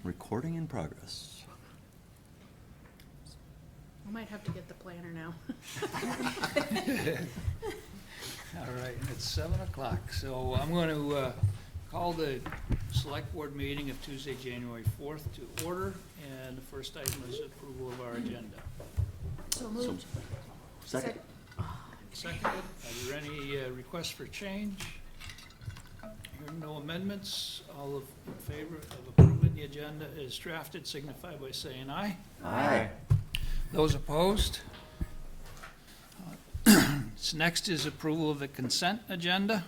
Recording in progress. I might have to get the planner now. All right, it's 7 o'clock, so I'm going to call the Select Board meeting of Tuesday, January 4th to order, and the first item is approval of our agenda. So moved. Second. Seconded, are there any requests for change? Hearing no amendments, all in favor of approving the agenda as drafted signify by saying aye. Aye. Those opposed? Next is approval of the consent agenda.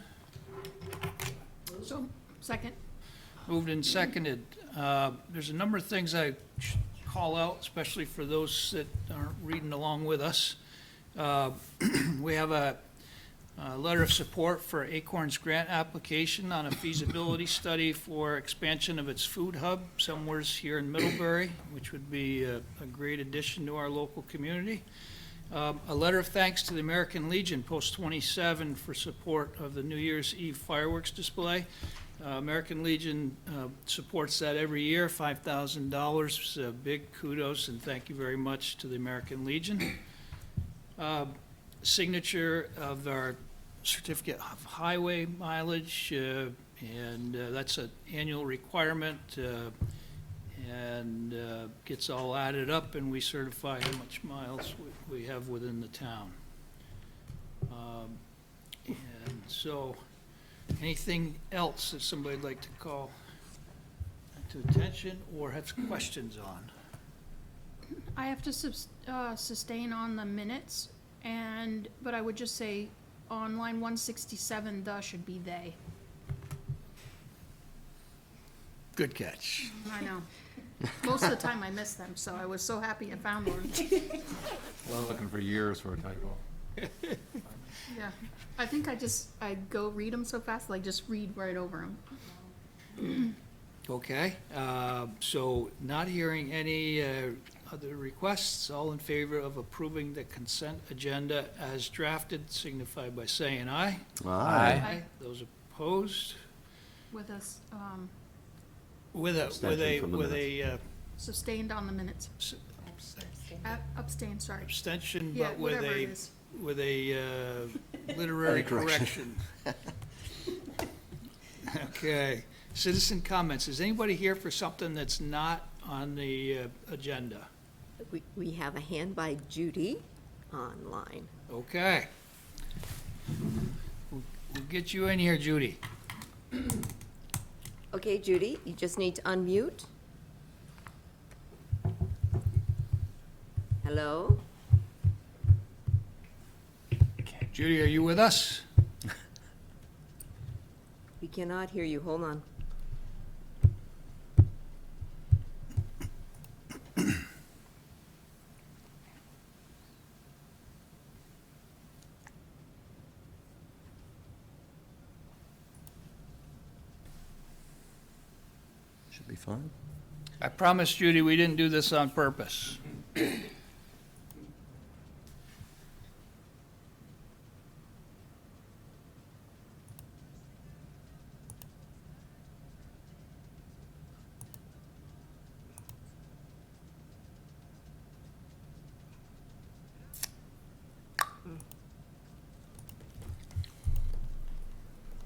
So, second. Moved and seconded. There's a number of things I should call out, especially for those that aren't reading along with us. We have a letter of support for Acorn's grant application on a feasibility study for expansion of its food hub somewhere here in Middlebury, which would be a great addition to our local community. A letter of thanks to the American Legion, Post 27, for support of the New Year's Eve fireworks display. American Legion supports that every year, $5,000. Big kudos and thank you very much to the American Legion. Signature of our certificate of highway mileage, and that's an annual requirement, and gets all added up, and we certify how much miles we have within the town. And so, anything else that somebody'd like to call to attention or have questions on? I have to sustain on the minutes, but I would just say on line 167, the should be they. Good catch. I know. Most of the time I miss them, so I was so happy I found one. Well, looking for years for a typo. Yeah. I think I go read them so fast, like just read right over them. Okay, so not hearing any other requests, all in favor of approving the consent agenda as drafted signify by saying aye. Aye. Those opposed? With us, Abstention from the sustained on the minutes. Abstain, sorry. Abstention, Yeah, but with whatever it a, is. with a literary correction. Okay, citizen comments. Is anybody here for something that's not on the agenda? We have a hand by Judy online. Okay. We'll get you in here, Judy. Okay, Judy, you just need to unmute. Hello? Judy, are you with us? We cannot hear you. Hold on. Should be fine. I promise, Judy, we didn't do this on purpose.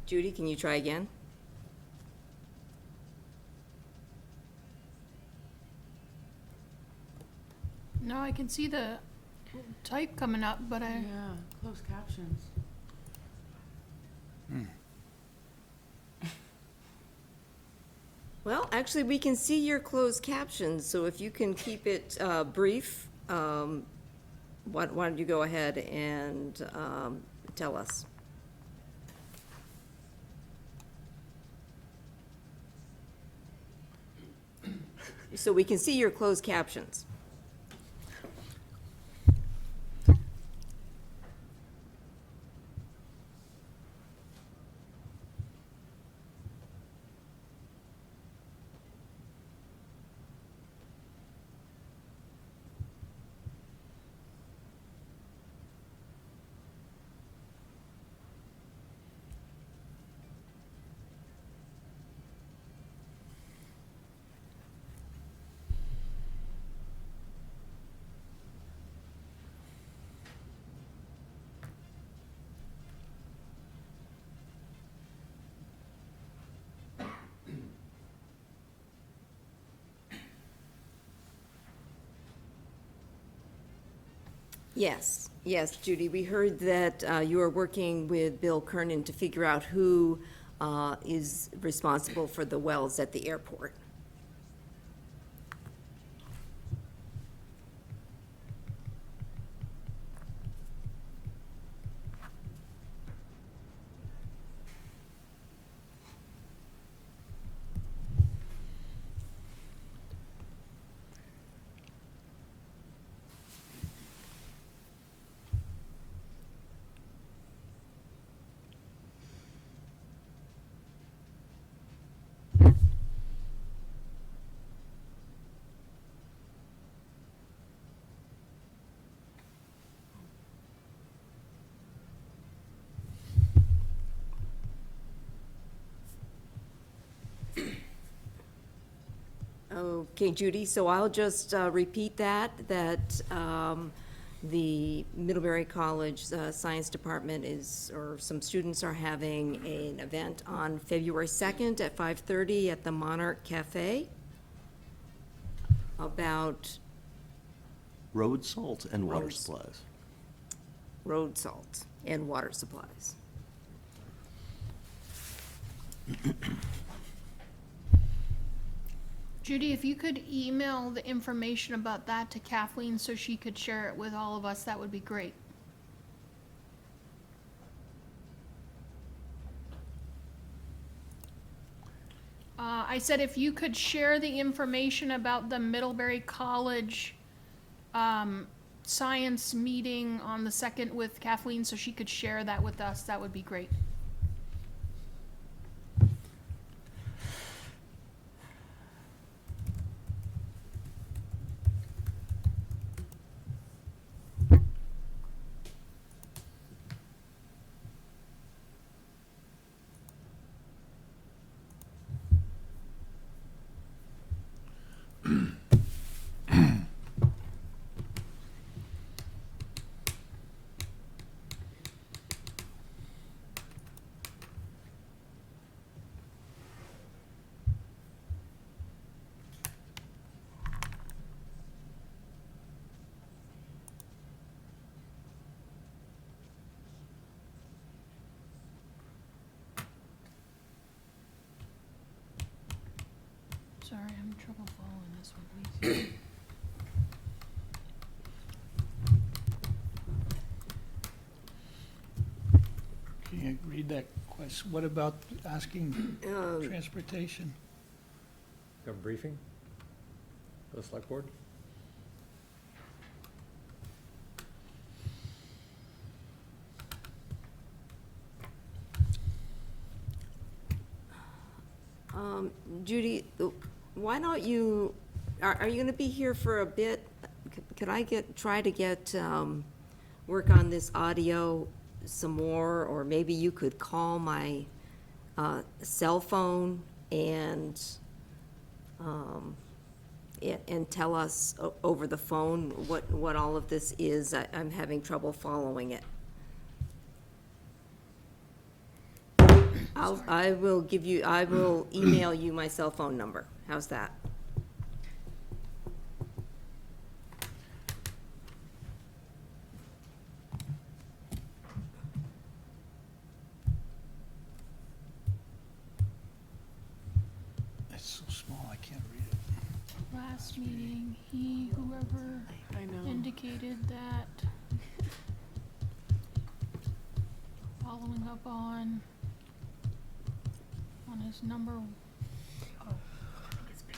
Judy, can you try again? No, I can see the type coming up, but Yeah, closed captions. Well, actually, we can see your closed captions, so if you can keep it brief, why don't you go ahead and tell us? So we can see your closed captions. Yes, yes, Judy, we heard that you are working with Bill Kernan to figure out who is responsible for the wells at the airport. Okay, Judy, so I'll just repeat that the Middlebury College Science Department or some students are having an event on February 2nd at 5:30 at the Monarch Cafe about Road salt and water Roads. supplies. road salt and water supplies. Judy, if you could email the information about that to Kathleen so she could share it with all of us, that would be great. I said if you could share the information about the Middlebury College science meeting on the 2nd with Kathleen so she could share that with us, that would be great. Sorry, I'm having trouble following this one, please. Can you read that question? What about asking Um, transportation? Have a briefing for the select board? Judy, why don't you, are you gonna be here for a bit? Could I try to get, work on this audio some more, or maybe you could call my, cell phone and tell us over the phone what all of this is? I'm having trouble following it. I will email you my cell phone number. How's that? It's so small, I can't read it. Last meeting, whoever I know. indicated that following up on his number. Oh, I think it's big.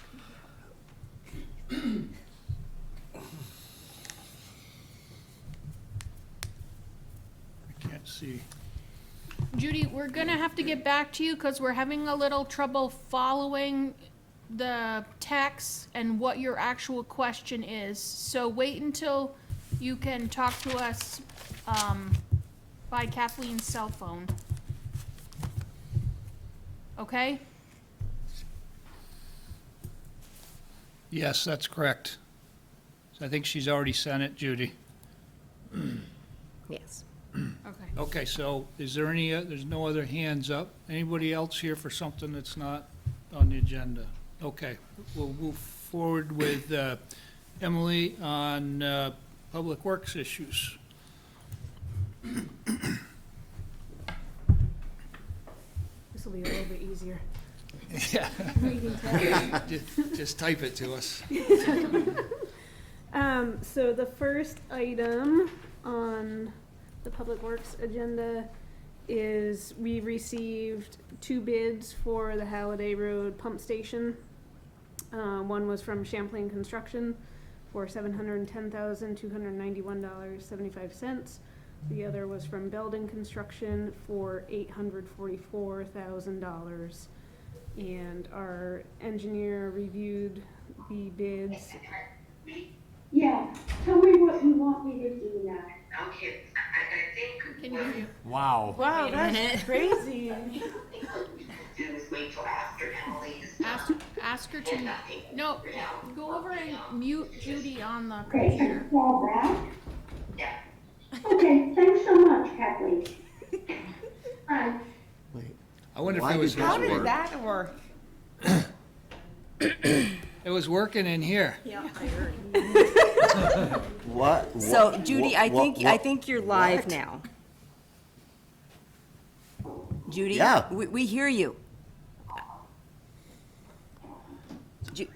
I can't see. Judy, we're gonna have to get back to you because we're having a little trouble following the text and what your actual question is. So wait until you can talk to us by Kathleen's cell phone. Okay? Yes, that's correct. So I think she's already sent it, Judy. Yes. Okay. Okay, so is there any, there's no other hands up? Anybody else here for something that's not on the agenda? Okay, we'll move forward with Emily on Public Works issues. This will be a little bit easier. Yeah, Reading text. just type it to us. So the first item on the Public Works agenda is we received 2 bids for the Halliday Road pump station. One was from Champlain Construction for $710,291.75. The other was from Belden Construction for $844,000. And our engineer reviewed the bids. Yeah, tell me what you want me to do now. Okay, I think Can you hear you? Wow. Wow, that's crazy. do is wait till after Emily's Ask her to, no, go over and mute Judy on the Okay, computer. and fall back. Yeah. Okay, thanks so much, Kathleen. Bye. Wait, I wonder if why it was, did How this did work? that work? it was working in here. What? So Judy, I what- think you're live what? now. Judy? Yeah. We hear you.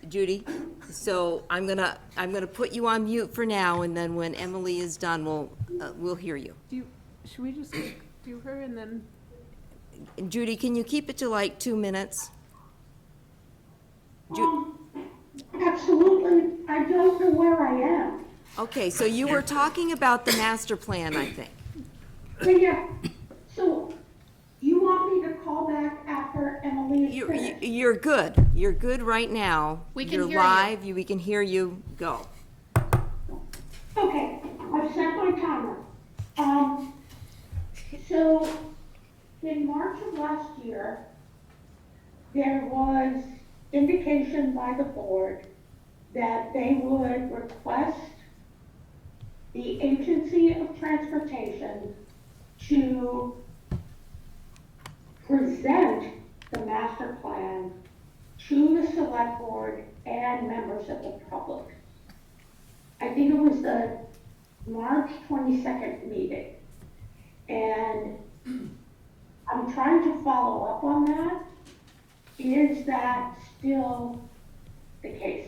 Judy, so I'm gonna put you on mute for now, and then when Emily is done, we'll hear you. Should we just do her and then? Judy, can you keep it to like 2 minutes? Absolutely, I don't know where I am. Okay, so you were talking about the master plan, I think. Yeah, so you want me to call back after Emily is You're, finished? you're good. You're good right now. We can You're hear you. live. We can hear you. Go. Okay, I've set my timer. So in March of last year, there was indication by the board that they would request the Agency of Transportation to present the master plan to the select board and members of the public. I think it was the March 22nd meeting. And I'm trying to follow up on that. Is that still the case?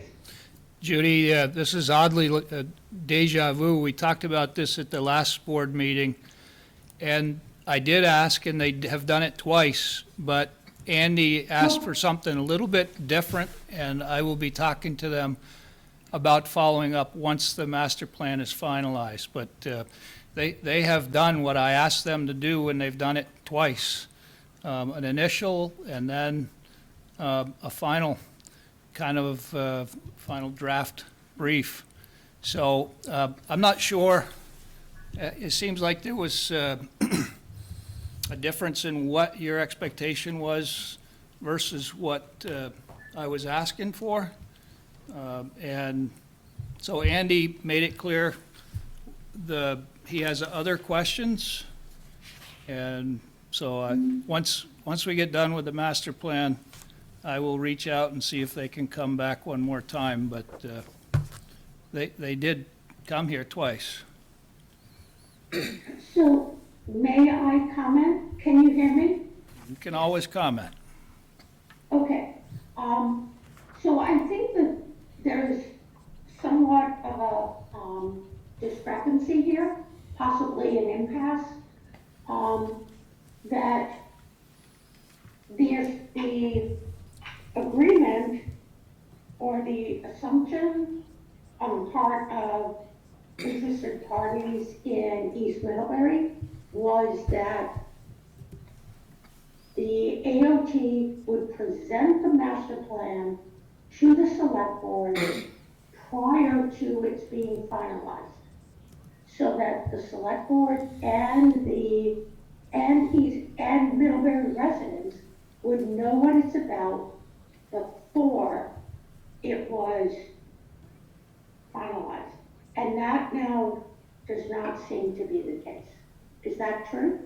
Judy, this is oddly deja vu. We talked about this at the last board meeting, and I did ask, and they have done it twice, but Andy asked for something a little bit different, and I will be talking to them about following up once the master plan is finalized. But they have done what I asked them to do, and they've done it twice. An initial and then a final kind of final draft brief. So I'm not sure. It seems like there was a difference in what your expectation was versus what I was asking for. And so Andy made it clear he has other questions. And so once we get done with the master plan, I will reach out and see if they can come back one more time, but they did come here twice. So may I comment? Can you hear me? You can always comment. Okay, so I think that there's somewhat of a discrepancy here, possibly an impasse, that the agreement or the assumption on the part of interested parties in East Middlebury was that the AOT would present the master plan to the select board prior to its being finalized, so that the select board and Middlebury residents would know what it's about before it was finalized. And that now does not seem to be the case. Is that true?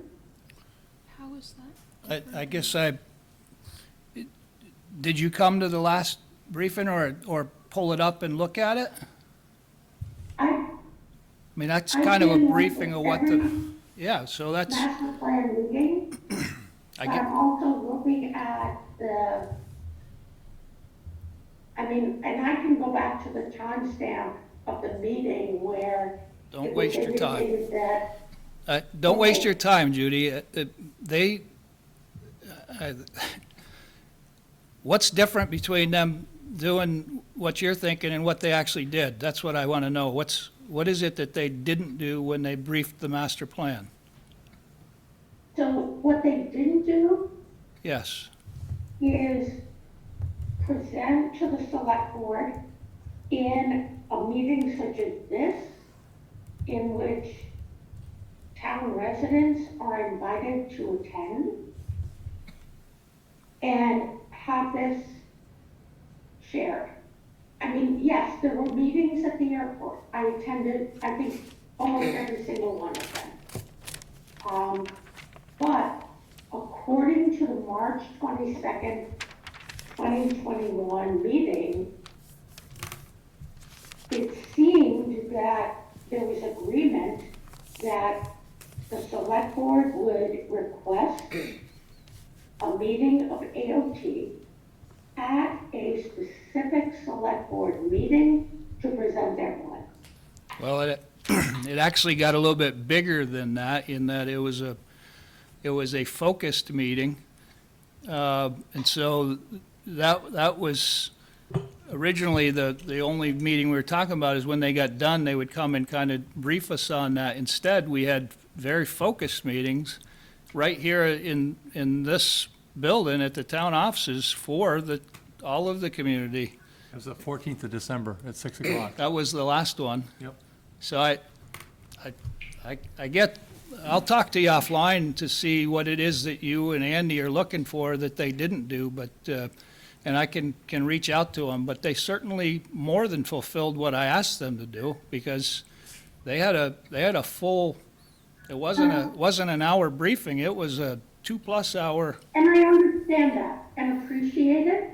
How is that? I guess did you come to the last briefing or pull it up and look at it? I mean, that's I've kind of a been briefing of what the, every yeah, so that's, master plan meeting, I but get, I'm also looking at I mean, and I can go back to the timestamp of the meeting where don't it was waste your time. indicated that Don't waste your time, Judy. They, what's different between them doing what you're thinking and what they actually did? That's what I want to know. What is it that they didn't do when they briefed the master plan? so what they didn't do Yes, is present to the select board in a meeting such as this, in which town residents are invited to attend, and have this shared. I mean, yes, there were meetings at the airport. I attended, I think, almost every single one of them. But according to the March 22nd, 2021 meeting, it seemed that there was agreement that the select board would request a meeting of AOT at a specific select board meeting to present their plan. well, it actually got a little bit bigger than that in that it was a focused meeting. And so that was originally the only meeting we were talking about is when they got done, they would come and kind of brief us on that. Instead, we had very focused meetings right here in this building at the town offices for all of the community. It was the 14th of December at 6 o'clock. That was the last one. Yep. So I get, I'll talk to you offline to see what it is that you and Andy are looking for that they didn't do, but, and I can reach out to them, but they certainly more than fulfilled what I asked them to do, because they had a full, it wasn't an hour briefing, it was a 2+ hour. And I understand that and appreciate it.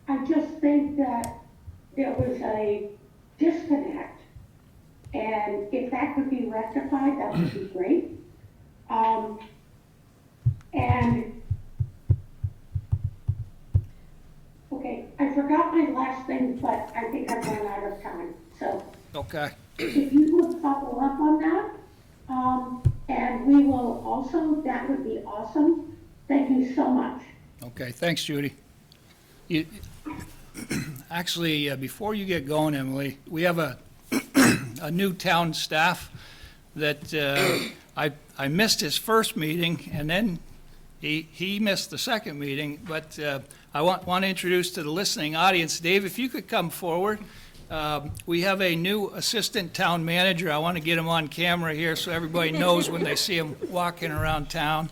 I just think that there was a disconnect. And if that could be rectified, that would be great. And, okay, I forgot my last thing, but I think I've run out of time. So Okay. if you would follow up on that, and we will also, that would be awesome. Thank you so much. Okay, thanks, Judy. Actually, before you get going, Emily, we have a new town staff that I missed his first meeting, and then he missed the second meeting, but I want to introduce to the listening audience, Dave, if you could come forward. We have a new assistant town manager. I want to get him on camera here so everybody knows when they see him walking around town,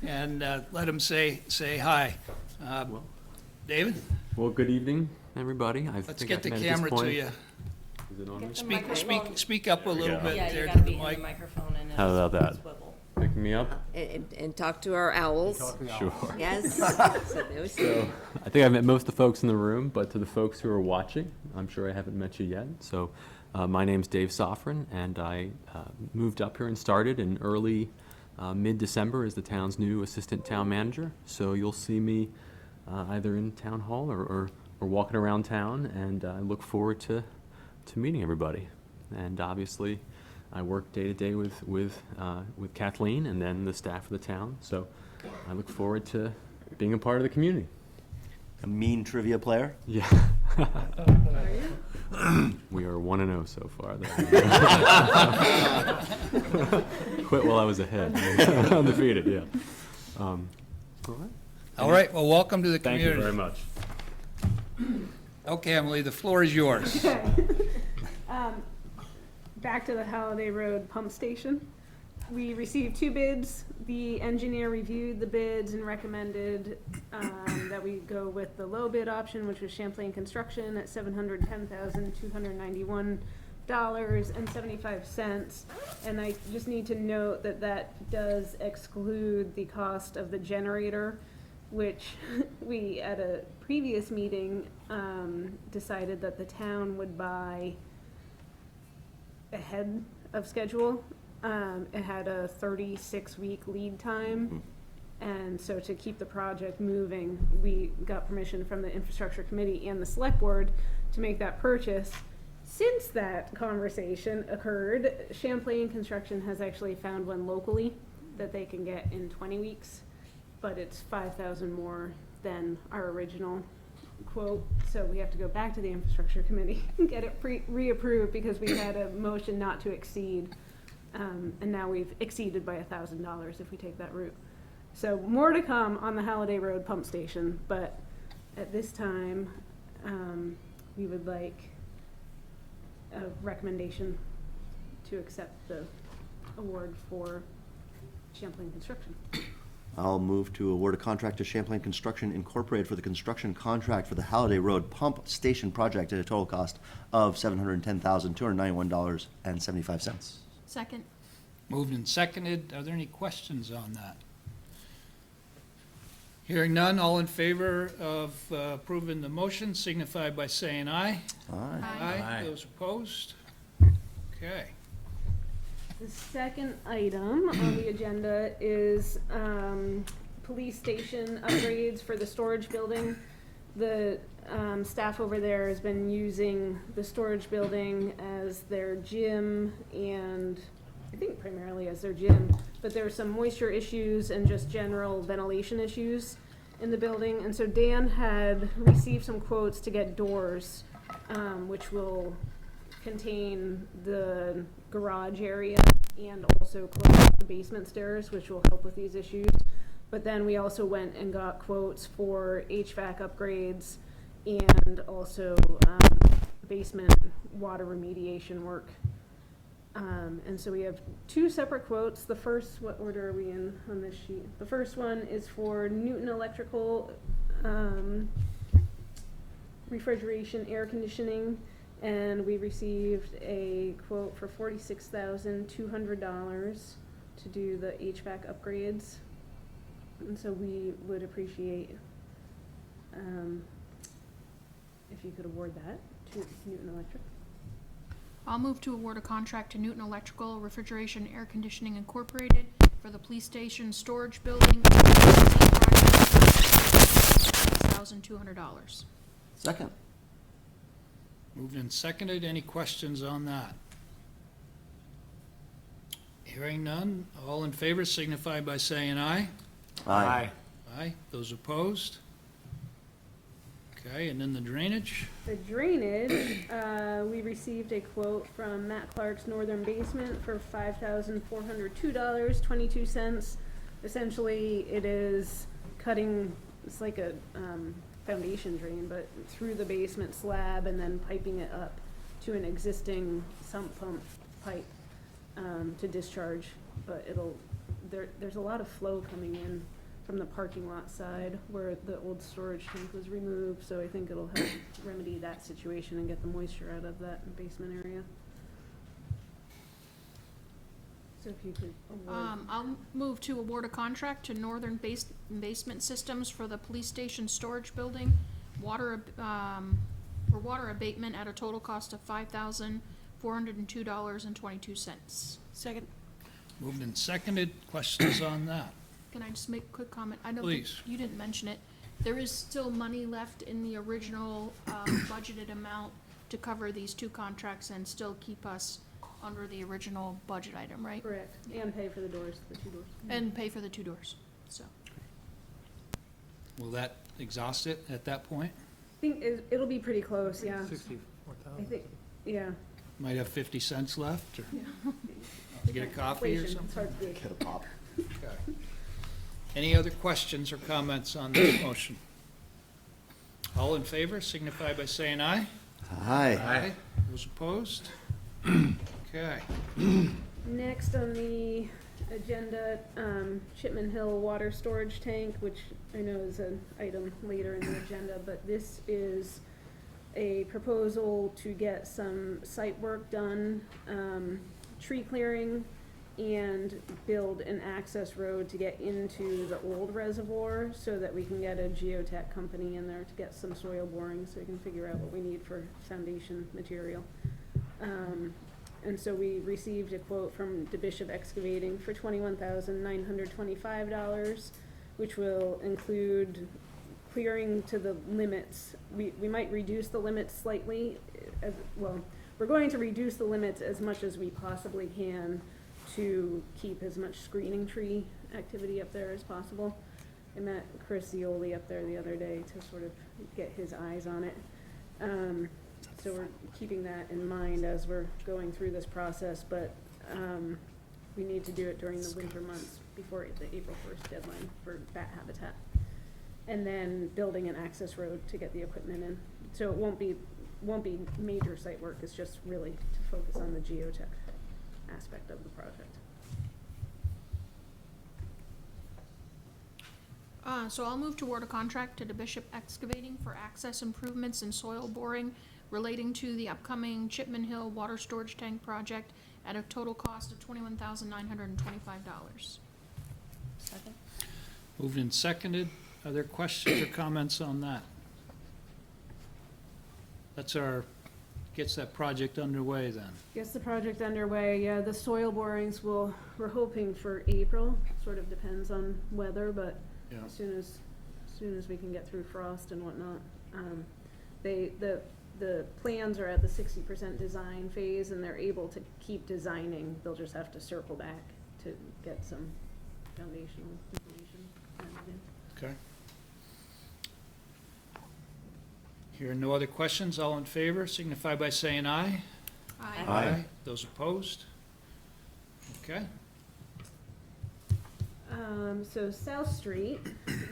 and let him say hi. David, Well, good evening, everybody. let's get the camera to you. Is it on? Speak up a little bit Yeah, you there gotta to be the in the mic. microphone and How about that? swivel. Picking me up? And talk to our owls. Sure. Yes. So those- So, I think I've met most of the folks in the room, but to the folks who are watching, I'm sure I haven't met you yet. So, my name's Dave Sofrin, and I moved up here and started in early mid-December as the town's new assistant town manager. So you'll see me either in town hall or walking around town, and I look forward to meeting everybody. And obviously, I work day to day with Kathleen and then the staff of the town. So I look forward to being a part of the community. A mean trivia player? Yeah. We are 1-0 so far. Quit while I was ahead. Undefeated, yeah. All right. All right, well, welcome to the Thank community. you very much. Okay, Emily, the floor is yours. Back to the Holiday Road pump station. We received 2 bids. The engineer reviewed the bids and recommended that we go with the low bid option, which was Champlain Construction at $710,291.75. And I just need to note that that does exclude the cost of the generator, which we, at a previous meeting, decided that the town would buy ahead of schedule. It had a 36-week lead time. And so to keep the project moving, we got permission from the infrastructure committee and the select board to make that purchase. Since that conversation occurred, Champlain Construction has actually found one locally that they can get in 20 weeks, but it's 5,000 more than our original quote. So we have to go back to the infrastructure committee and get it reapproved because we had a motion not to exceed. And now we've exceeded by $1,000 if we take that route. So more to come on the Halliday Road pump station, but at this time, we would like a recommendation to accept the award for Champlain Construction. I'll move to award a contract to Champlain Construction Incorporated for the construction contract for the Halliday Road Pump Station project at a total cost of $710,291.75. Second. Moved and seconded. Are there any questions on that? Hearing none, all in favor of approving the motion signify by saying aye. Aye. Aye. Those opposed? Okay. The second item on the agenda is police station upgrades for the storage building. The staff over there has been using the storage building as their gym and I think primarily as their gym, but there are some moisture issues and just general ventilation issues in the building. And so Dan had received some quotes to get doors, which will contain the garage area and also close the basement stairs, which will help with these issues. But then we also went and got quotes for HVAC upgrades and also basement water remediation work. And so we have two separate quotes. The first, what order are we in on this sheet? The first one is for Newton Electrical refrigeration, air conditioning, and we received a quote for $46,200 to do the HVAC upgrades. And so we would appreciate if you could award that to Newton Electric. I'll move to award a contract to Newton Electrical Refrigeration Air Conditioning Incorporated for the police station storage building $6,200. Second. Moved and seconded. Any questions on that? Hearing none, all in favor signify by saying aye. Aye. Aye. Those opposed? Okay, and then the drainage? The drainage, we received a quote from Matt Clark's Northern Basement for $5,402.22. Essentially, it is cutting, it's like a foundation drain, but through the basement slab and then piping it up to an existing sump pump pipe to discharge. But there's a lot of flow coming in from the parking lot side where the old storage tank was removed, so I think it'll help remedy that situation and get the moisture out of that basement area. So if you could award. I'll move to award a contract to Northern Basement Systems for the police station storage building, for water abatement at a total cost of $5,402.22. Second. Moved and seconded. Questions on that? Can I just make a quick comment? I don't Please. think, you didn't mention it. There is still money left in the original budgeted amount to cover these two contracts and still keep us under the original budget item, right? Correct, and pay for the doors, the two doors. And pay for the two doors, so. Will that exhaust it at that point? I think it'll be pretty close, yeah. I 64,000. think, yeah. Might have 50 cents left, or get a coffee or Inflation, it's something? hard to gauge. Get a pop. Okay. Any other questions or comments on this motion? All in favor signify by saying aye. Aye. Those opposed? Okay. Next on the agenda, Chipman Hill Water Storage Tank, which I know is an item later in the agenda, but this is a proposal to get some site work done, tree clearing, and build an access road to get into the old reservoir so that we can get a geotech company in there to get some soil boring so we can figure out what we need for foundation material. And so we received a quote from DeBishop Excavating for $21,925, which will include clearing to the limits. We might reduce the limits slightly, we're going to reduce the limits as much as we possibly can to keep as much screening tree activity up there as possible. I met Chris Zioli up there the other day to sort of get his eyes on it. So we're keeping that in mind as we're going through this process, but we need to do it during the winter months before the April 1st deadline for bat habitat. And then building an access road to get the equipment in. So it won't be major site work, it's just really to focus on the geotech aspect of the project. So I'll move to award a contract to DeBishop Excavating for access improvements and soil boring relating to the upcoming Chipman Hill Water Storage Tank Project at a total cost of $21,925. Second. Moved and seconded. Are there questions or comments on that? Gets that project underway then. Gets the project underway, yeah, the soil borings we're hoping for April, sort of depends on weather, but Yeah. as soon as we can get through frost and whatnot. The plans are at the 60% design phase, and they're able to keep designing, they'll just have to circle back to get some foundational information added in. Okay. Hearing no other questions, all in favor signify by saying aye. Aye. Those opposed? Okay. So South Street,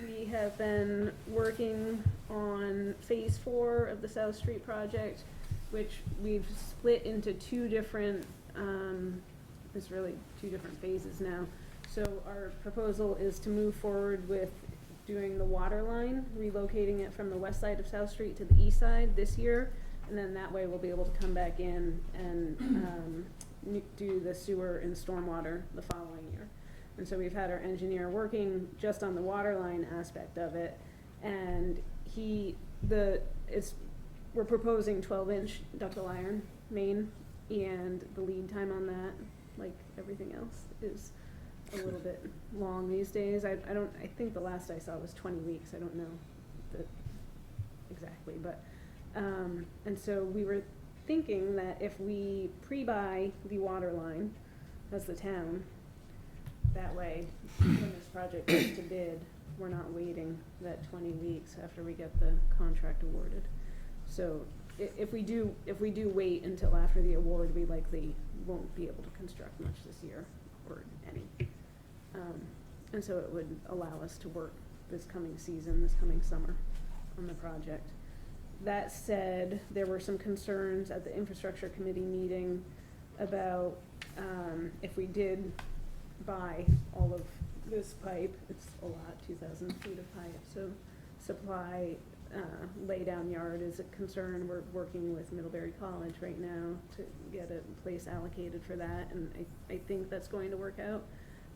we have been working on phase 4 of the South Street project, which we've split into two different phases now. So our proposal is to move forward with doing the water line, relocating it from the west side of South Street to the east side this year, and then that way we'll be able to come back in and do the sewer and stormwater the following year. And so we've had our engineer working just on the water line aspect of it, and we're proposing 12-inch ductile iron main, and the lead time on that, like everything else, is a little bit long these days. I think the last I saw was 20 weeks. I don't know exactly, but and so we were thinking that if we pre-buy the water line as the town, that way when this project goes to bid, we're not waiting that 20 weeks after we get the contract awarded. So if we do wait until after the award, we likely won't be able to construct much this year, or any. And so it would allow us to work this coming summer on the project. That said, there were some concerns at the infrastructure committee meeting about if we did buy all of this pipe, it's a lot, 2,000 feet of pipe, so supply laydown yard is a concern. We're working with Middlebury College right now to get a place allocated for that, and I think that's going to work out,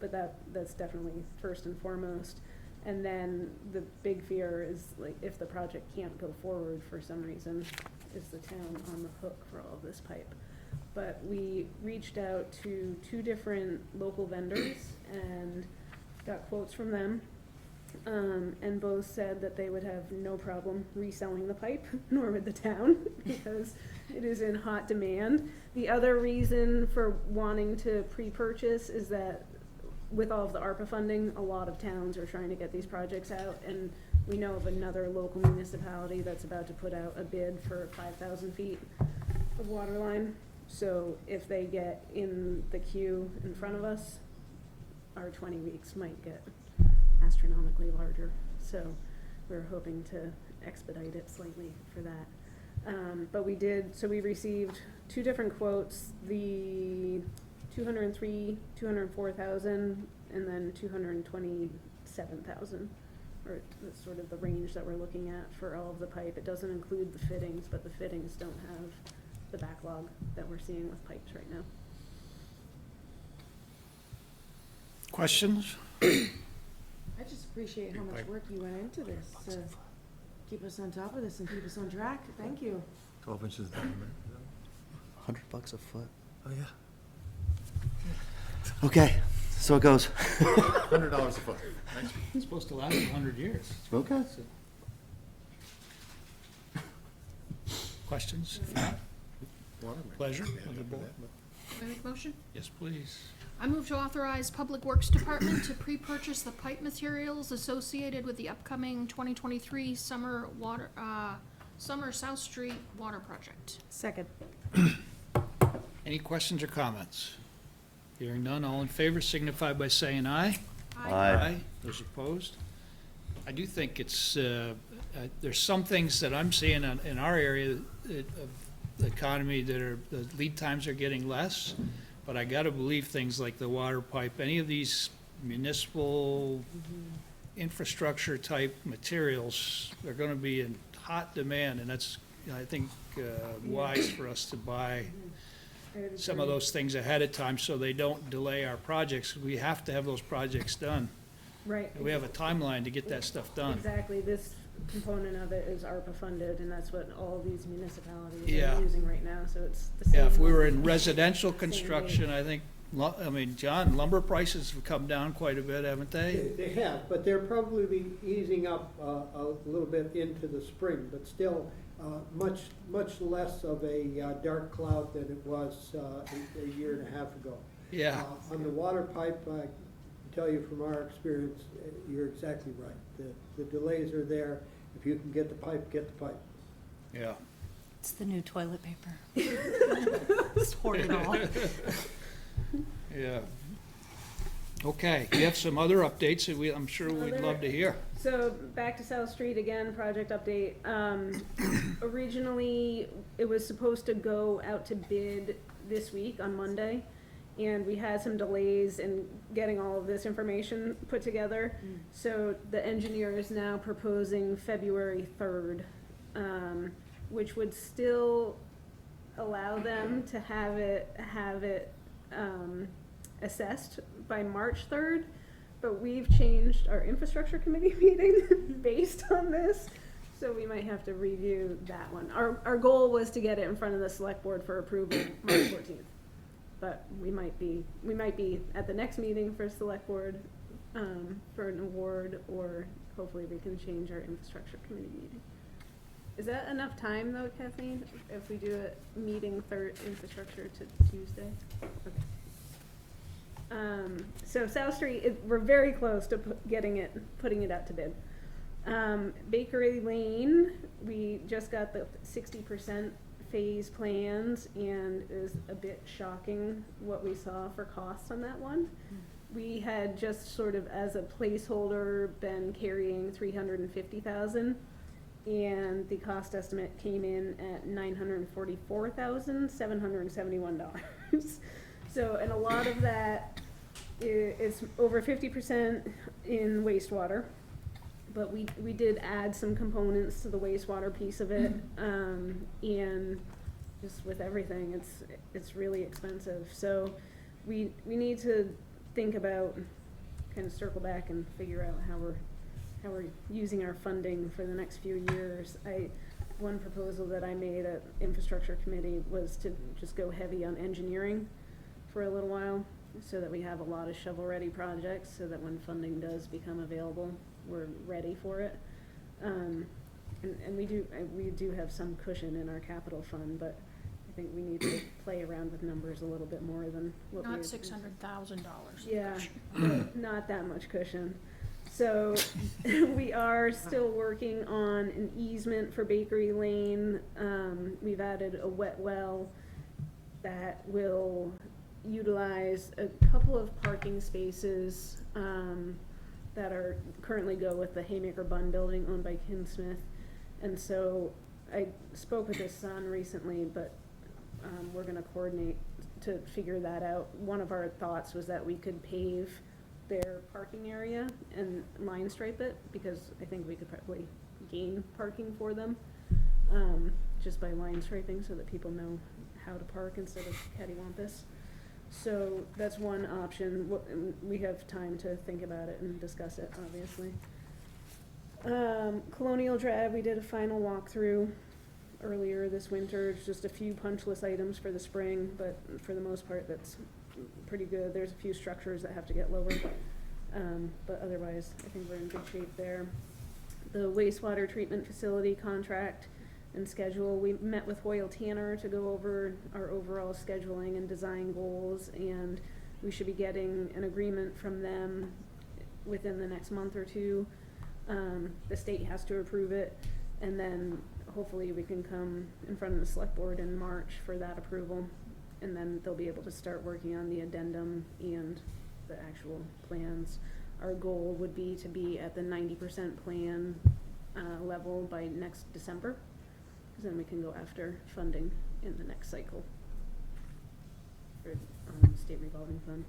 but that's definitely first and foremost. And then the big fear is, like, if the project can't go forward for some reason, is the town on the hook for all of this pipe? But we reached out to 2 different local vendors and got quotes from them, and both said that they would have no problem reselling the pipe, nor would the town, because it is in hot demand. The other reason for wanting to pre-purchase is that with all of the ARPA funding, a lot of towns are trying to get these projects out, and we know of another local municipality that's about to put out a bid for 5,000 feet of water line. So if they get in the queue in front of us, our 20 weeks might get astronomically larger. So we're hoping to expedite it slightly for that. But we received 2 different quotes, the 203, 204,000, and then 227,000, or that's sort of the range that we're looking at for all of the pipe. It doesn't include the fittings, but the fittings don't have the backlog that we're seeing with pipes right now. Questions? I just appreciate how much work you went into this to keep us on top of this and keep us on track. Thank you. 12 inches diameter. $100 a foot. Oh, yeah. Okay, so it goes. $100 a foot. It's supposed to last 100 years. Okay. Questions? If not, pleasure Yeah, of the board. Can I make a motion? Yes, please. I move to authorize Public Works Department to pre-purchase the pipe materials associated with the upcoming 2023 summer South Street water project. Second. Any questions or comments? Hearing none, all in favor signify by saying aye. Aye. Those opposed? I do think it's, there's some things that I'm seeing in our area of the economy that are, the lead times are getting less, but I gotta believe things like the water pipe, any of these municipal infrastructure type materials are gonna be in hot demand, and that's, I think, wise for us to buy some of those things ahead of time so they don't delay our projects. We have to have those projects done. Right. And we have a timeline to get that stuff done. Exactly, this component of it is ARPA funded, and that's what all these municipalities Yeah. are using right now, so it's the same. Yeah, if we were money. in residential construction, I think, I mean, John, lumber prices have come down quite a bit, haven't they? They have, but they're probably be easing up a little bit into the spring, but still much less of a dark cloud than it was a year and a half ago. Yeah, On the water pipe, I can tell you from our experience, you're exactly right. The delays are there. If you can get the pipe, get the pipe. yeah. It's the new toilet paper. Just hoard it all. Yeah. Okay, you have some other updates that I'm sure we'd love to hear. So, back to South Street again, project update. Originally, it was supposed to go out to bid this week on Monday, and we had some delays in getting all of this information put together. So the engineer is now proposing February 3rd, which would still allow them to have it assessed by March 3rd, but we've changed our infrastructure committee meeting based on this, so we might have to review that one. Our goal was to get it in front of the select board for approval March 14th, but we might be at the next meeting for select board for an award, or hopefully we can change our infrastructure committee meeting. Is that enough time though, Kathleen, if we do a meeting infrastructure to Tuesday? Okay. So South Street, we're very close to putting it out to bid. Bakery Lane, we just got the 60% phase plans, and it was a bit shocking what we saw for costs on that one. We had just sort of as a placeholder been carrying $350,000, and the cost estimate came in at $944,771. So, and a lot of that is over 50% in wastewater, but we did add some components to the wastewater piece of it, and just with everything, it's really expensive. So we need to think about, kind of circle back and figure out how we're using our funding for the next few years. One proposal that I made at infrastructure committee was to just go heavy on engineering for a little while, so that we have a lot of shovel-ready projects, so that when funding does become available, we're ready for it. And we do have some cushion in our capital fund, but I think we need to play around with numbers a little bit more than what we. Not $600,000. Yeah, not that much cushion. So we are still working on an easement for Bakery Lane. We've added a wet well that will utilize a couple of parking spaces that are currently go with the Haymaker Bun building owned by Kim Smith. And so I spoke with his son recently, but we're gonna coordinate to figure that out. One of our thoughts was that we could pave their parking area and line stripe it, because I think we could probably gain parking for them just by line striping, so that people know how to park instead of cattywampus. So that's one option. We have time to think about it and discuss it, obviously. Colonial Drive, we did a final walkthrough. earlier this winter. It's just a few punch list items for the spring, but for the most part, that's pretty good. There's a few structures that have to get lowered, but otherwise, I think we're in good shape there. The wastewater treatment facility contract and schedule, we met with Hoyle Tanner to go over our overall scheduling and design goals, and we should be getting an agreement from them within the next month or two. The state has to approve it, and then hopefully we can come in front of the select board in March for that approval, and then they'll be able to start working on the addendum and the actual plans. Our goal would be to be at the 90% plan level by next December, because then we can go after funding in the next cycle for state revolving fund.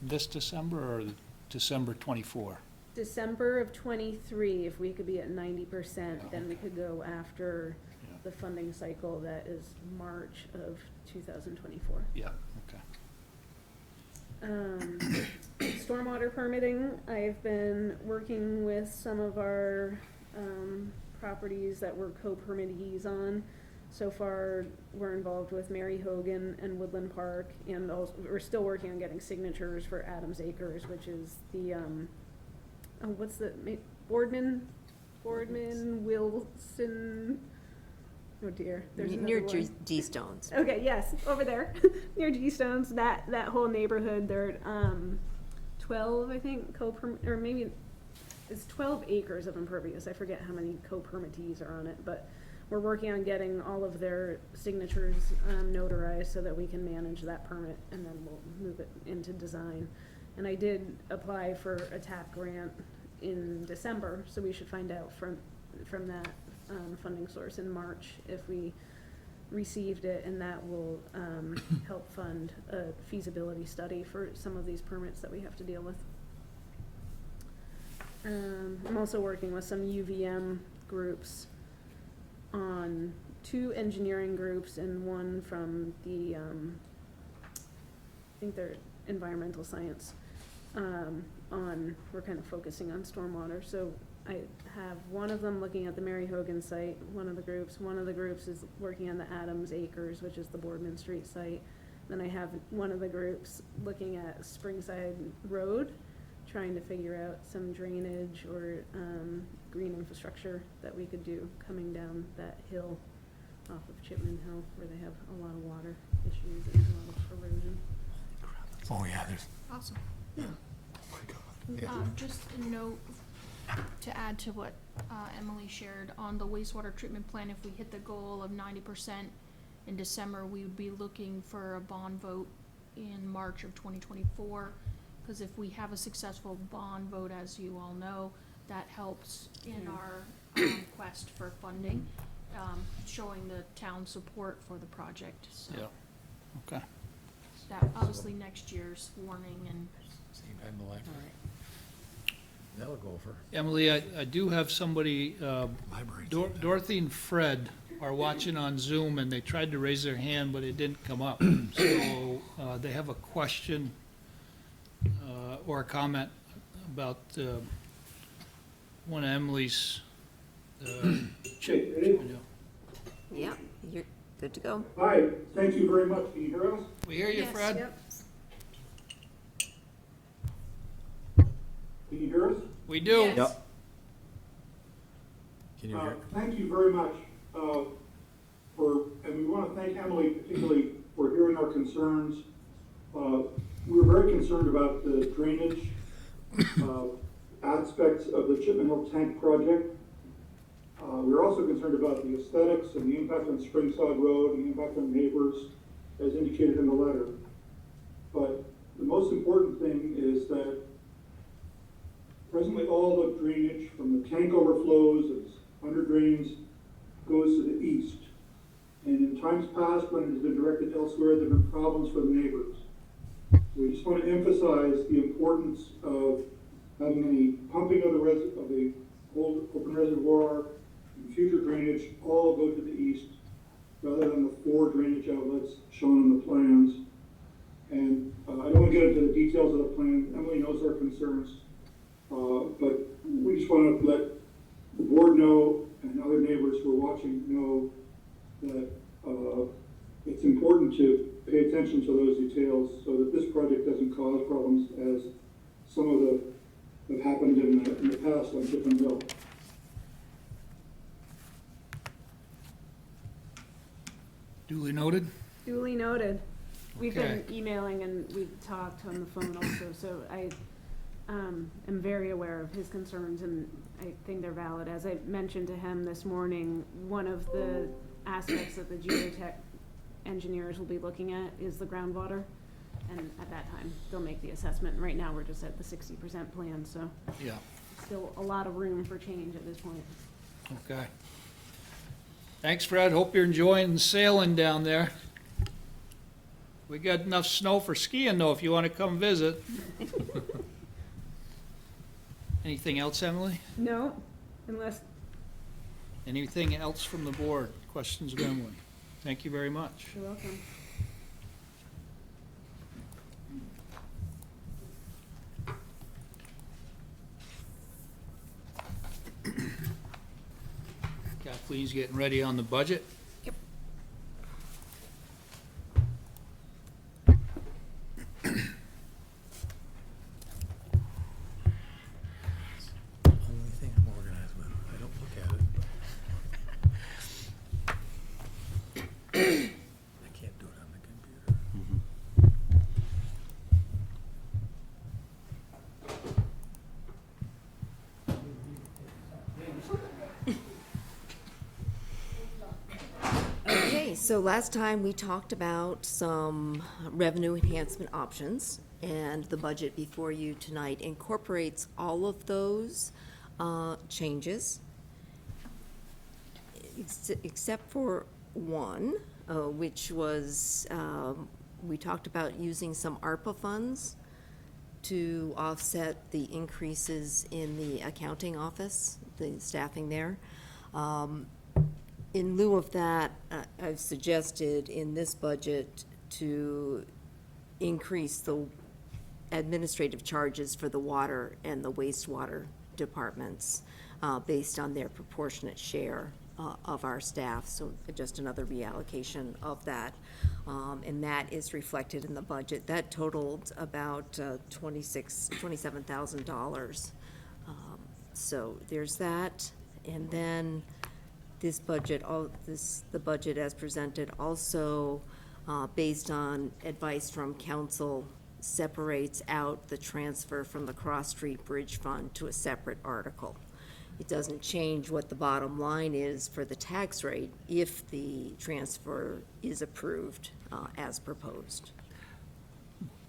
This December or December 24? December of '23, if we could be at 90%, then we could go after the funding cycle that is March of 2024. Yeah, okay. Stormwater permitting, I've been working with some of our properties that we're co-permittees on. So far, we're involved with Mary Hogan and Woodland Park, and also, we're still working on getting signatures for Adams Acres, which is the, what's the, Boardman, Wilson, oh dear, there's Near another one. G-Stones. Okay, yes, over there, near G-Stones, that whole neighborhood, there are 12, I think, or maybe it's 12 acres of impervious. I forget how many co-permittees are on it, but we're working on getting all of their signatures notarized so that we can manage that permit, and then we'll move it into design. And I did apply for a TAP grant in December, so we should find out from that funding source in March if we received it, and that will help fund a feasibility study for some of these permits that we have to deal with. I'm also working with some UVM groups on 2 engineering groups and one from the, I think they're environmental science, we're kind of focusing on stormwater. So I have one of them looking at the Mary Hogan site, one of the groups is working on the Adams Acres, which is the Boardman Street site. Then I have one of the groups looking at Springside Road, trying to figure out some drainage or green infrastructure that we could do coming down that hill off of Chipman Hill, where they have a lot of water issues and a lot of erosion. Oh, yeah, there's, Awesome. oh my God. Yeah. Just a note to add to what Emily shared on the wastewater treatment plan. If we hit the goal of 90% in December, we would be looking for a bond vote in March of 2024. Because if we have a successful bond vote, as you all know, that helps in our quest for funding, showing the town's support for the project. So Yeah, okay. that obviously next year's warning and. Same time in the library. That'll go over. Emily, I do have somebody, Library. Dorothy and Fred are watching on Zoom, and they tried to raise their hand, but it didn't come up. So they have a question or a comment about one of Emily's Yeah, you're good to go. Hi, thank you very much. Can you hear us? We hear you, Yes. Fred? Yep. Can you hear us? We do. Yes. Yep. Can you hear? Thank you very much and we want to thank Emily particularly for hearing our concerns. We were very concerned about the drainage aspects of the Chipman Hill Tank project. We were also concerned about the aesthetics and the impact on Springside Road and the impact on neighbors, as indicated in the letter. But the most important thing is that presently all the drainage from the tank overflows and under drains goes to the east. And in times past, when it has been directed elsewhere, there have been problems for the neighbors. We just want to emphasize the importance of having any pumping of the old open reservoir and future drainage all go to the east, rather than the 4 drainage outlets shown on the plans. And I don't want to get into the details of the plan. Emily knows our concerns, but we just want to let the board know and other neighbors who are watching know that it's important to pay attention to those details so that this project doesn't cause problems as some of the have happened in the past on Tiffin Hill. Duly noted. Duly noted. We've been Okay. emailing and we've talked on the phone also, so I am very aware of his concerns and I think they're valid. As I mentioned to him this morning, one of the aspects that the geotech engineers will be looking at is the groundwater. And at that time, they'll make the assessment. Right now, we're just at the 60% plan, so Yeah, still a lot of room for change at this point. okay. Thanks, Fred. Hope you're enjoying sailing down there. We got enough snow for skiing, though, if you want to come visit. Anything else, Emily? No, unless, Anything else from the board? Questions of Emily? Thank you very much. you're welcome. Kathleen's getting ready on the budget. Only thing I'm organized with. I don't look at it. I can't do it on the computer. Okay, so last time we talked about some revenue enhancement options, and the budget before you tonight incorporates all of those changes, except for one, which was, we talked about using some ARPA funds to offset the increases in the accounting office, the staffing there. In lieu of that, I've suggested in this budget to increase the administrative charges for the water and the wastewater departments based on their proportionate share of our staff, so just another reallocation of that. And that is reflected in the budget. That totaled about $27,000. So there's that, and then this budget, the budget as presented also, based on advice from council, separates out the transfer from the Cross Street Bridge Fund to a separate article. It doesn't change what the bottom line is for the tax rate if the transfer is approved as proposed.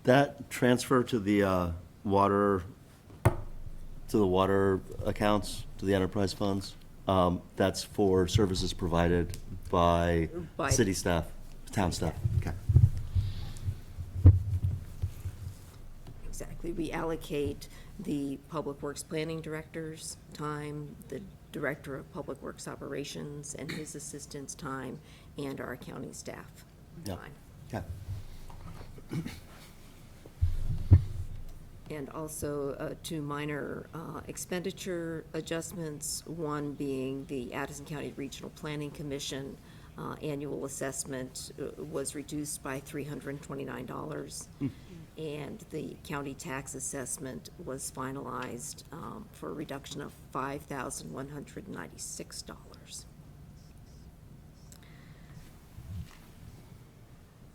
That transfer to the water accounts, to the enterprise funds, that's for services provided by By- city staff, town staff. Okay. Exactly. We allocate the Public Works Planning Director's time, the Director of Public Works Operations and his assistant's time, and our accounting staff Yeah. time. Okay. And also two minor expenditure adjustments, one being the Addison County Regional Planning Commission annual assessment was reduced by $329. And the county tax assessment was finalized for a reduction of $5,196.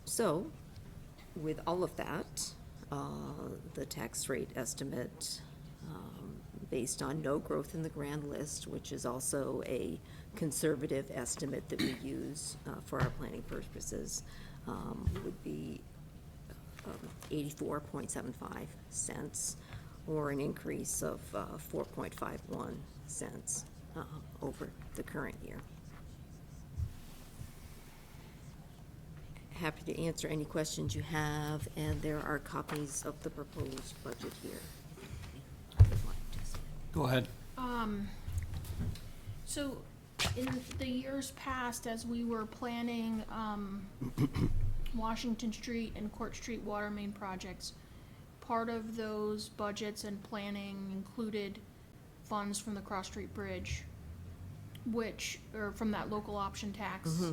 So, with all of that, the tax rate estimate, based on no growth in the grand list, which is also a conservative estimate that we use for our planning purposes, would be 84.75 cents, or an increase of 4.51 cents over the current year. Happy to answer any questions you have, and there are copies of the proposed budget here. Go ahead. So in the years past, as we were planning, Washington Street and Court Street water main projects, part of those budgets and planning included funds from the Cross Street Bridge or from that local option tax,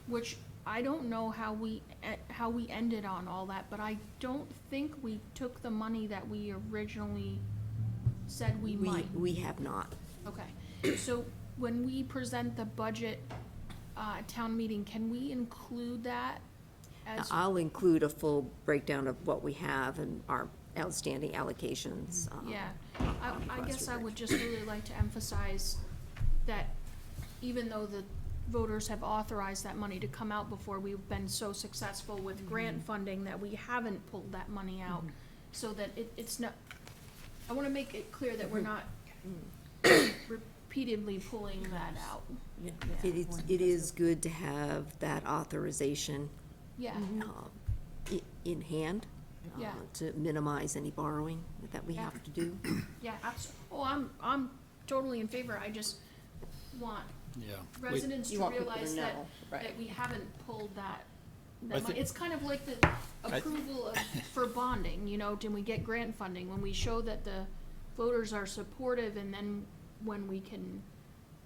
which I don't know how we ended on all that, but I don't think we took the money that we originally said we might. We have not. Okay, so when we present the budget, town meeting, can we include that as? I'll include a full breakdown of what we have and our outstanding allocations. Yeah, I guess I would just really like to emphasize that even though the voters have authorized that money to come out before, we've been so successful with grant funding that we haven't pulled that money out, so that it's not, I wanna make it clear that we're not repeatedly pulling that out. Yeah. It is good to have that authorization Yeah, in hand. Yeah. To minimize any borrowing that we Yeah. have to do. yeah, oh, I'm totally in favor, I just want Yeah. residents You to want people to realize that, know, right. we haven't pulled that I money. thi- It's kind of like the approval of, for bonding, you know, when we get grant funding, when we show that the voters are supportive, and then when we can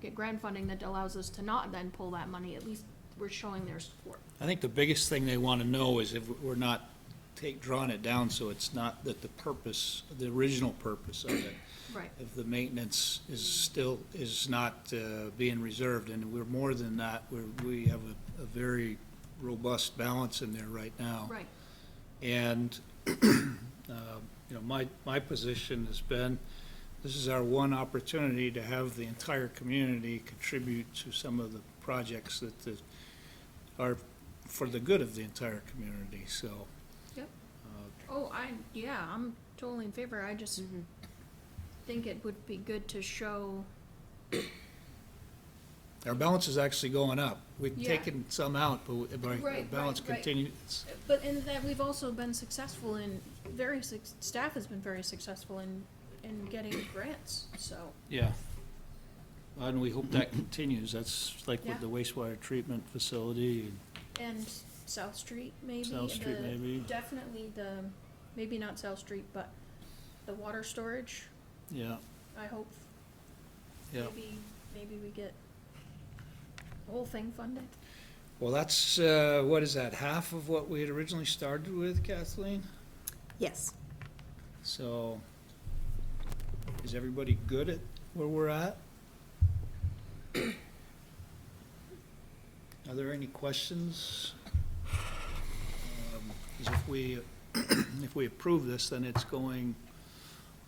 get grant funding that allows us to not then pull that money, at least we're showing their support. I think the biggest thing they want to know is if we're not drawing it down, so it's not that the original purpose of it, Right. if the maintenance is not being reserved, and we're more than that, we have a very robust balance in there right now. Right, And, my position has been, this is our one opportunity to have the entire community contribute to some of the projects that are for the good of the entire community, so. yep. Oh, I'm totally in favor, I just think it would be good to show, Our balance is actually going up. We've Yeah. taken some out, but our Right, balance right, right. continues. but in that we've also been successful in, staff has been very successful in getting grants, so. Yeah. And we hope that continues. That's like Yeah. with the wastewater treatment facility. And South Street, maybe. South Street, maybe. Definitely maybe not South Street, but the water storage, Yeah, I hope. yeah. Maybe we get the whole thing funded. Well, that's, what is that, half of what we had originally started with, Kathleen? Yes. So, is everybody good at where we're at? Are there any questions? 'Cause if we approve this, then it's going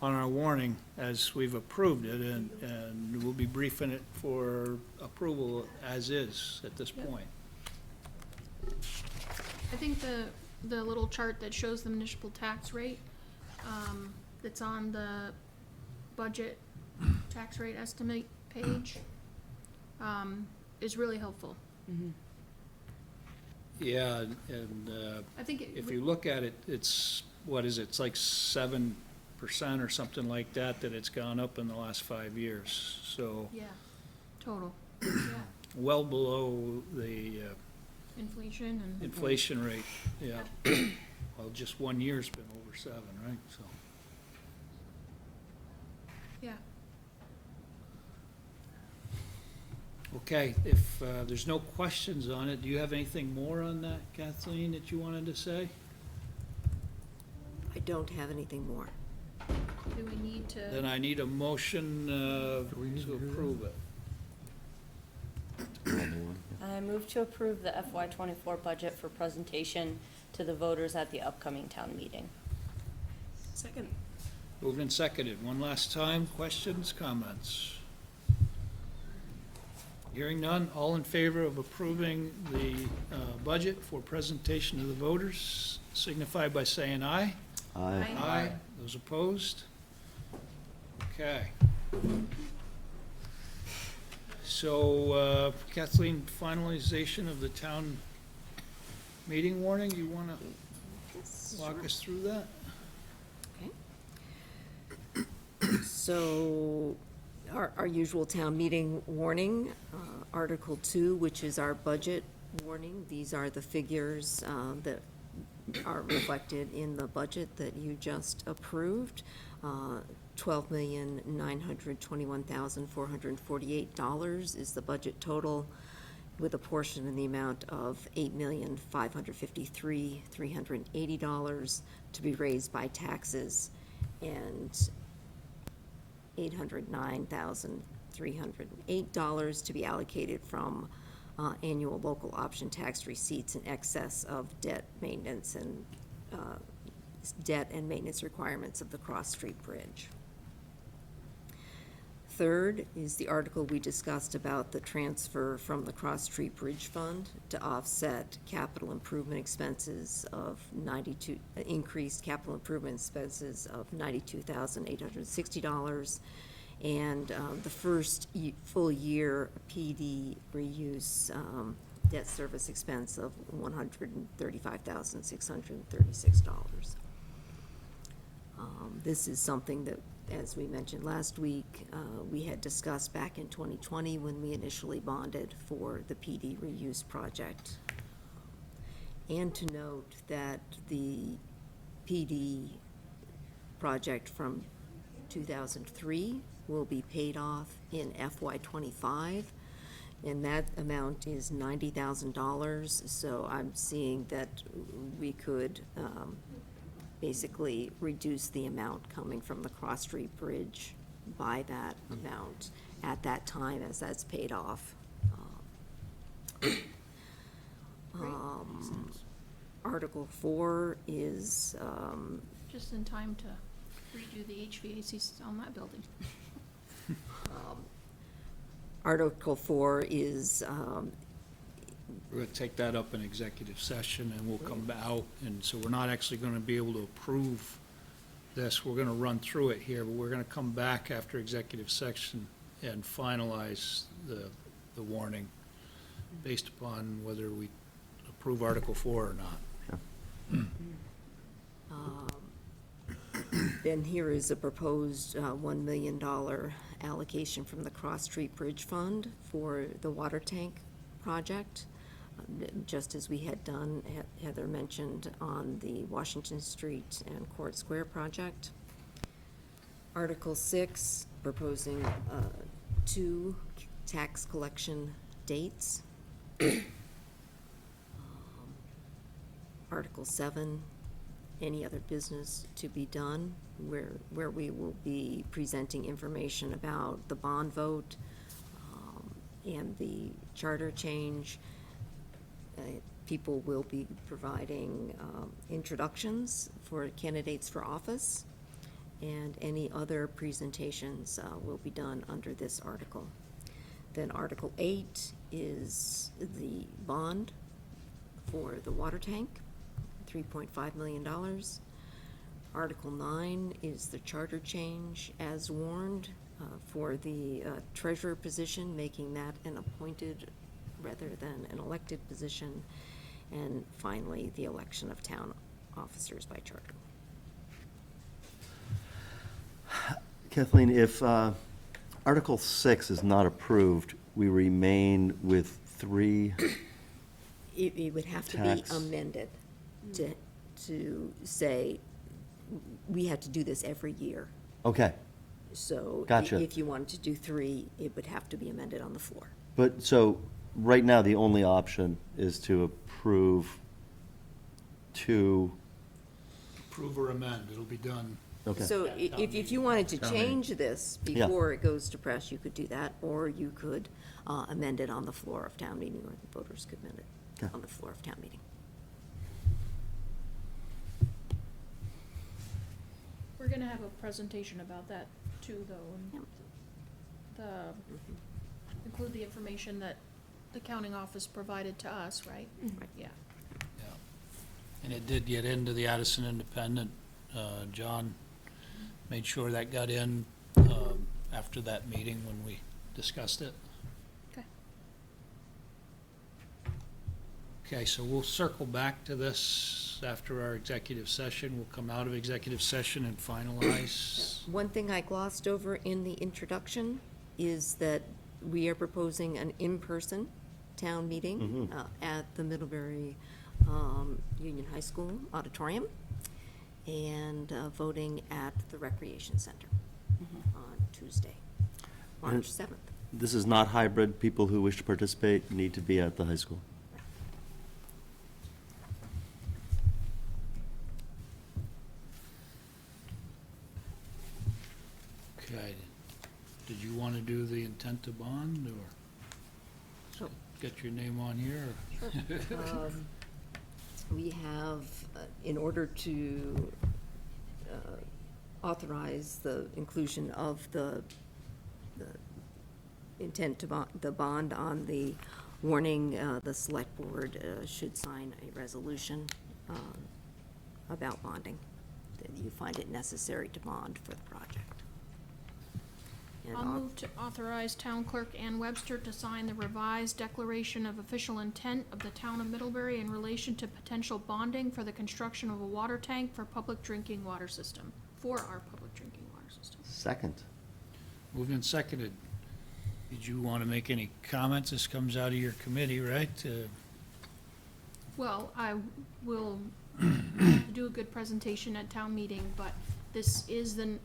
on our warning as we've approved it, and we'll be briefing it for approval as is at this Yep. point. I think the little chart that shows the municipal tax rate, that's on the budget tax rate estimate page, is really helpful. Yeah, and I think it. if you look at it, it's, what is it, it's like 7% or something like that it's gone up in the last 5 years. So Yeah, total, yeah, well below the inflation and. inflation rate, yeah. Well, just 1 year's been over 7, right? So, Yeah, okay, if there's no questions on it, do you have anything more on that, Kathleen, that you wanted to say? I don't have anything more. do we need to? Then I need a motion to approve it. I move to approve the FY '24 budget for presentation to the voters at the upcoming town meeting. Second. Moved and seconded. One last time, questions, comments? Hearing none, all in favor of approving the budget for presentation to the voters, signify by saying aye. Aye. Aye. Those opposed? Okay. So Kathleen, finalization of the town meeting warning, you want to walk us through that? So, our usual town meeting warning, Article 2, which is our budget warning. These are the figures that are reflected in the budget that you just approved. $12,921,448 is the budget total, with a portion in the amount of $8,553,380 to be raised by taxes, and $809,308 to be allocated from annual local option tax receipts in excess of debt maintenance and maintenance requirements of the Cross Street Bridge. Third is the article we discussed about the transfer from the Cross Street Bridge Fund to offset capital improvement expenses of increased capital improvement expenses of $92,860, and the first full year PD reuse debt service expense of $135,636. This is something that, as we mentioned last week, we had discussed back in 2020 when we initially bonded for the PD reuse project. And to note that the PD project from 2003 will be paid off in FY25, and that amount is $90,000. So I'm seeing that we could basically reduce the amount coming from the Cross Street Bridge by that amount at that time as that's paid off. Article 4 is Just in time to redo the HVAC on that building. Article 4 is We're going to take that up in executive session, and we'll come out, and so we're not actually going to be able to approve this. We're going to run through it here, but we're going to come back after executive session and finalize the warning based upon whether we approve Article 4 or not. Then here is a proposed $1 million allocation from the Cross Street Bridge Fund for the water tank project, just as we had done, Heather mentioned, on the Washington Street and Court Square project. Article 6, proposing 2 tax collection dates. Article 7, any other business to be done, where we will be presenting information about the bond vote and the charter change. People will be providing introductions for candidates for office, and any other presentations will be done under this article. Then Article 8 is the bond for the water tank, $3.5 million. Article 9 is the charter change as warned for the treasurer position, making that an appointed rather than an elected position. And finally, the election of town officers by charter. Kathleen, if Article 6 is not approved, we remain with 3. It would have to Tax. be amended to say, we have to do this every year. Okay, So Gotcha. if you wanted to do 3, it would have to be amended on the floor. but so, right now, the only option is to approve 2, Approve or amend, it'll be done. okay. So if you wanted to Town meeting. change this Yeah. before it goes to press, you could do that, or you could amend it on the floor of town meeting, or the voters could amend it Okay. on the floor of town meeting. We're gonna have a presentation about that too, though, and the, include the information that the accounting office provided to us, right? Right. Yeah. Yeah. And it did get into the Addison Independent. John made sure that got in after that meeting when we discussed it. Okay. Okay, so we'll circle back to this after our executive session. We'll come out of executive session and finalize. One thing I glossed over in the introduction is that we are proposing an in-person town meeting at the Middlebury Union High School auditorium, and voting at the Recreation Center. Tuesday, March 7th. This is not hybrid. People who wish to participate need to be at the high school. Okay. Did you want to do the intent to bond, or Sure. get your name on here? or- We have, in order to authorize the inclusion of the intent to bond, the bond on the warning, the select board should sign a resolution about bonding, that you find it necessary to bond for the project. And I'll move to authorize Town Clerk Ann Webster to sign the revised declaration of official intent of the town of Middlebury in relation to potential bonding for the construction of a water tank for public drinking water system, for our public drinking water system. Second. Moved and seconded. Did you want to make any comments? This comes out of your committee, right? Well, I will do a good presentation at town meeting, but this is the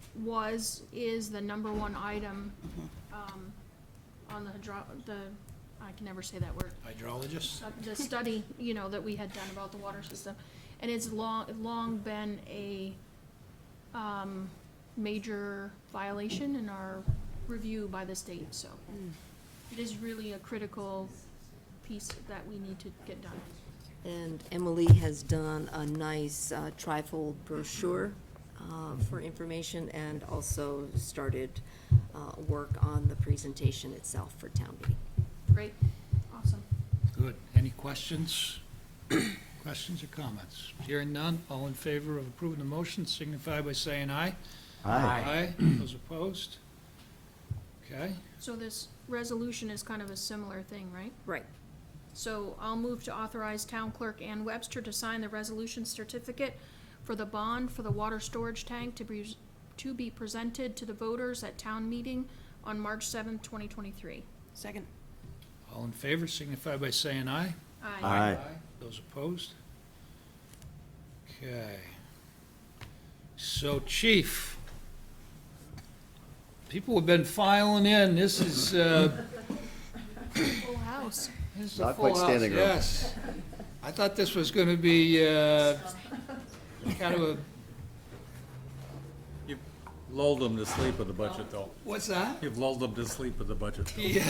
number one item, on I can never say that word. Hydrologist? The study, that we had done about the water system. And it's long been a, major violation in our review by the state, so. It is really a critical piece that we need to get done. And Emily has done a nice trifold brochure for information, and also started work on the presentation itself for town meeting. Great, awesome. Good. Any questions? Questions or comments? Hearing none, all in favor of approving the motion signify by saying aye. Aye. Those opposed? Okay. So this resolution is kind of a similar thing, right? Right. So I'll move to authorize Town Clerk Ann Webster to sign the resolution certificate for the bond for the water storage tank to be presented to the voters at town meeting on March 7th, 2023. Second. All in favor signify by saying aye. Aye. Those opposed? Okay. So, Chief, people have been filing in. This is, Full house. this is a Not full quite house, standing room. yes. I thought this was gonna be, kind of a, You've lulled them to sleep with the budget, though. what's that? You've lulled them to sleep with the budget. Yeah.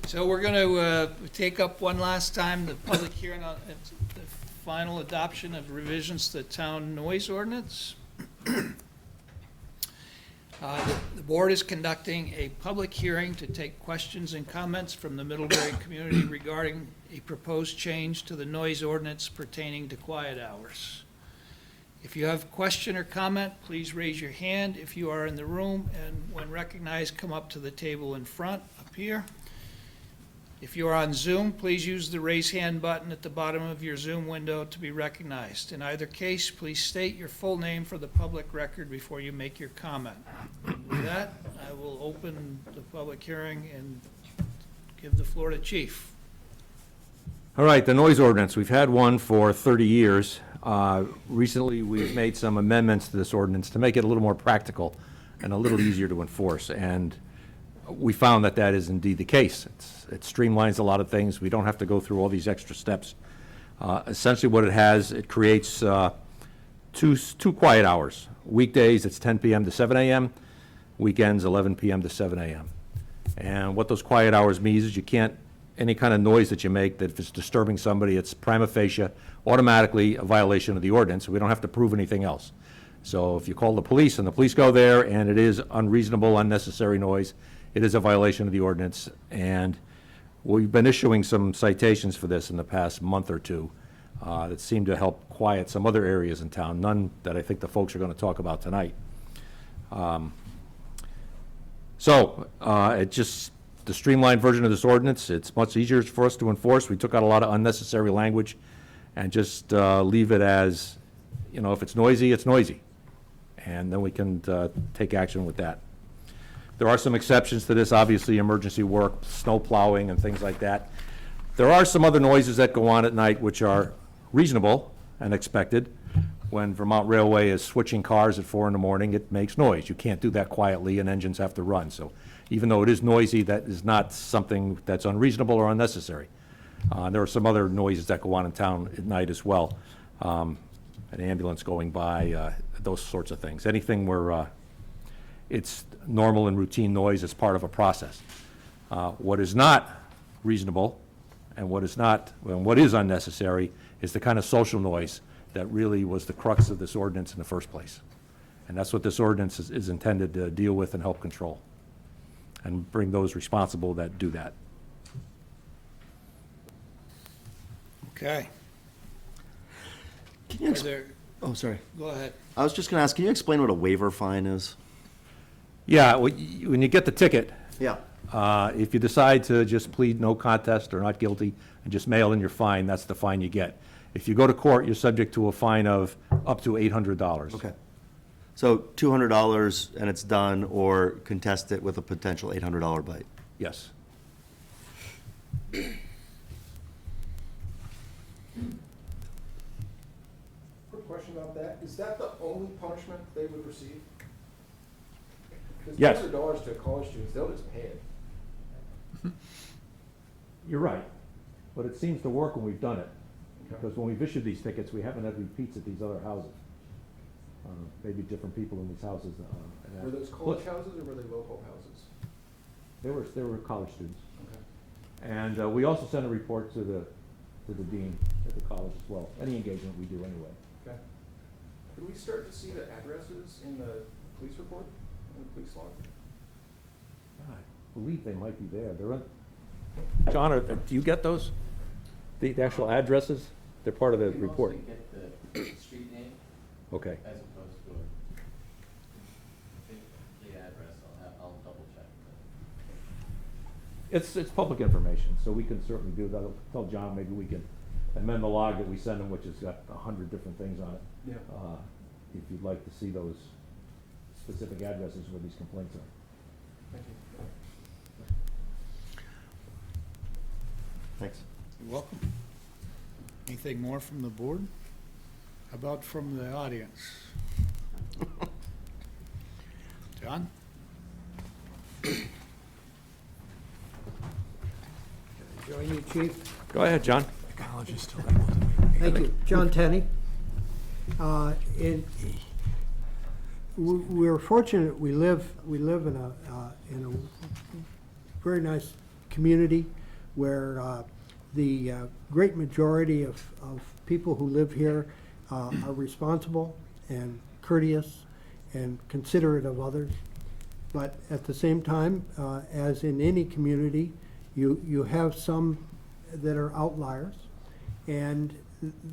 So we're gonna take up one last time the public hearing on the final adoption of revisions to the town noise ordinance. The board is conducting a public hearing to take questions and comments from the Middlebury community regarding a proposed change to the noise ordinance pertaining to quiet hours. If you have a question or comment, please raise your hand if you are in the room, and when recognized, come up to the table in front, up here. If you are on Zoom, please use the raise hand button at the bottom of your Zoom window to be recognized. In either case, please state your full name for the public record before you make your comment. With that, I will open the public hearing and give the floor to Chief. All right, the noise ordinance, we've had one for 30 years. Recently, we've made some amendments to this ordinance to make it a little more practical and a little easier to enforce, and we found that that is indeed the case. It streamlines a lot of things. We don't have to go through all these extra steps. Essentially what it has, it creates two quiet hours. Weekdays, it's 10 p.m. to 7 a.m., weekends, 11 p.m. to 7 a.m. And what those quiet hours means is you can't, any kind of noise that you make, that if it's disturbing somebody, it's prima facie, automatically a violation of the ordinance. We don't have to prove anything else. So if you call the police and the police go there and it is unreasonable, unnecessary noise, it is a violation of the ordinance. And we've been issuing some citations for this in the past month or two that seem to help quiet some other areas in town, none that I think the folks are going to talk about tonight. It just, the streamlined version of this ordinance, it's much easier for us to enforce. We took out a lot of unnecessary language and just leave it as, if it's noisy, it's noisy. And then we can take action with that. There are some exceptions to this, obviously emergency work, snow plowing and things like that. There are some other noises that go on at night which are reasonable and expected. when Vermont Railway is switching cars at 4 in the morning, it makes noise. You can't do that quietly, and engines have to run. So even though it is noisy, that is not something that's unreasonable or unnecessary. There are some other noises that go on in town at night as well. An ambulance going by, those sorts of things. Anything where it's normal and routine noise as part of a process. What is not reasonable and what is unnecessary is the kind of social noise that really was the crux of this ordinance in the first place. And that's what this ordinance is intended to deal with and help control, and bring those responsible that do that. Okay. Can you Are there, Oh, sorry. go ahead. I was just going to ask, can you explain what a waiver fine is? Yeah, when you get the ticket, Yeah. if you decide to just plead no contest or not guilty and just mail in your fine, that's the fine you get. If you go to court, you're subject to a fine of up to $800. Okay. So $200 and it's done, or contest it with a potential $800 bite? Yes. Quick question about that. Is that the only punishment they would receive? Because Yes. $200 to college students, they'll just pay it. You're right, but it seems to work when we've done it. Because when we've issued these tickets, we haven't had repeats at these other houses. Maybe different people in these houses. Were those college houses or were they local houses? They were college students. Okay. And we also sent a report to the dean at the college as well. Any engagement we do anyway. Okay. Could we start to see the addresses in the police report, in the police log? I believe they might be there. John, do you get those? The actual addresses? They're part of the report. You get the street name Okay. as opposed to the address. I'll double check. It's public information, so we can certainly do that. I'll tell John, maybe we can amend the log that we send him, which has got 100 different things on it. Yeah. If you'd like to see those specific addresses where these complaints are. Thank you. Thanks. You're welcome. Anything more from the board? How about from the audience? John? Join you, Chief. Go ahead, John. Thank you. John Tenney. We're fortunate, we live in a very nice community where the great majority of people who live here are responsible and courteous and considerate of others. But at the same time, as in any community, you have some that are outliers, and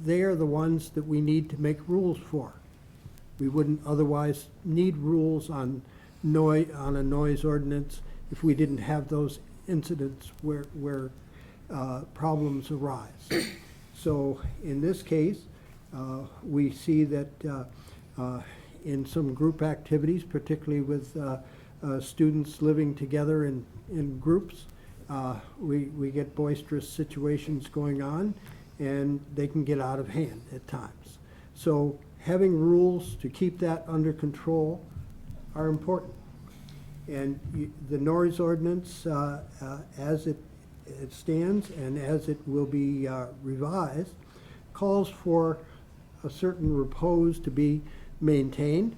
they are the ones that we need to make rules for. We wouldn't otherwise need rules on a noise ordinance if we didn't have those incidents where problems arise. So in this case, we see that in some group activities, particularly with students living together in groups, we get boisterous situations going on, and they can get out of hand at times. So having rules to keep that under control are important. And the noise ordinance, as it stands and as it will be revised, calls for a certain repose to be maintained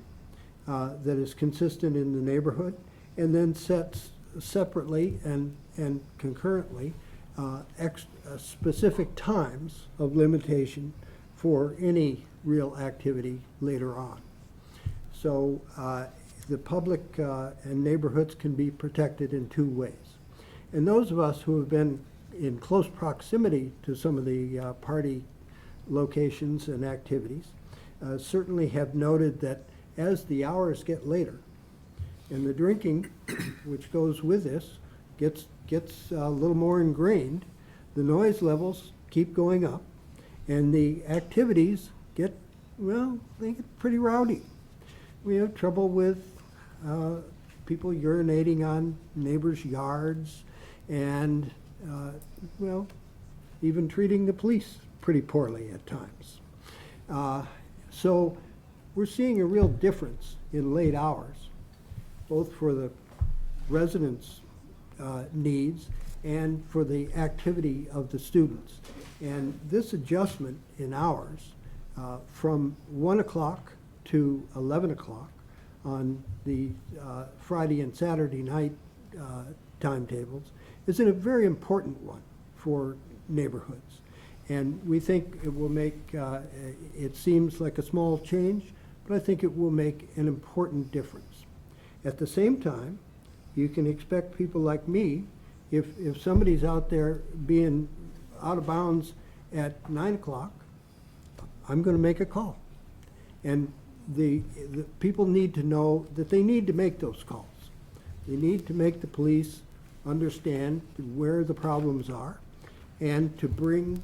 that is consistent in the neighborhood, and then sets separately and concurrently specific times of limitation for any real activity later on. So the public and neighborhoods can be protected in two ways. And those of us who have been in close proximity to some of the party locations and activities certainly have noted that as the hours get later, and the drinking, which goes with this, gets a little more ingrained, the noise levels keep going up, and the activities they get pretty rowdy. We have trouble with people urinating on neighbors' yards, and even treating the police pretty poorly at times. So we're seeing a real difference in late hours, both for the residents' needs and for the activity of the students. And this adjustment in hours from 1 o'clock to 11 o'clock on the Friday and Saturday night timetables is a very important one for neighborhoods. And we think it will make, it seems like a small change, but I think it will make an important difference. At the same time, you can expect people like me, if somebody's out there being out of bounds at 9 o'clock, I'm going to make a call. And the people need to know that they need to make those calls. They need to make the police understand where the problems are and to bring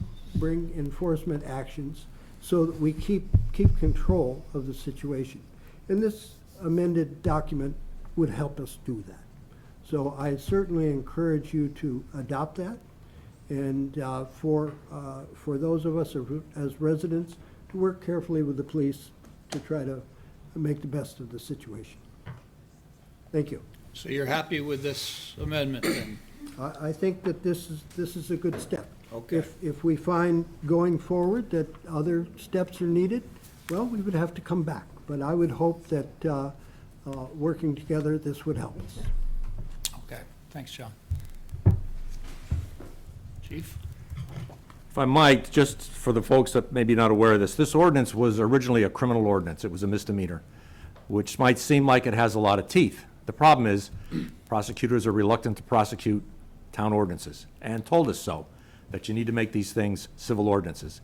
enforcement actions so that we keep control of the situation. And this amended document would help us do that. So I certainly encourage you to adopt that, and for those of us as residents to work carefully with the police to try to make the best of the situation. Thank you. So you're happy with this amendment then? I think that this is a good step. Okay. If we find going forward that other steps are needed, well, we would have to come back. But I would hope that working together, this would help us. Okay, thanks, John. Chief? If I might, just for the folks that may be not aware of this, this ordinance was originally a criminal ordinance. It was a misdemeanor, which might seem like it has a lot of teeth. The problem is prosecutors are reluctant to prosecute town ordinances and told us so, that you need to make these things civil ordinances.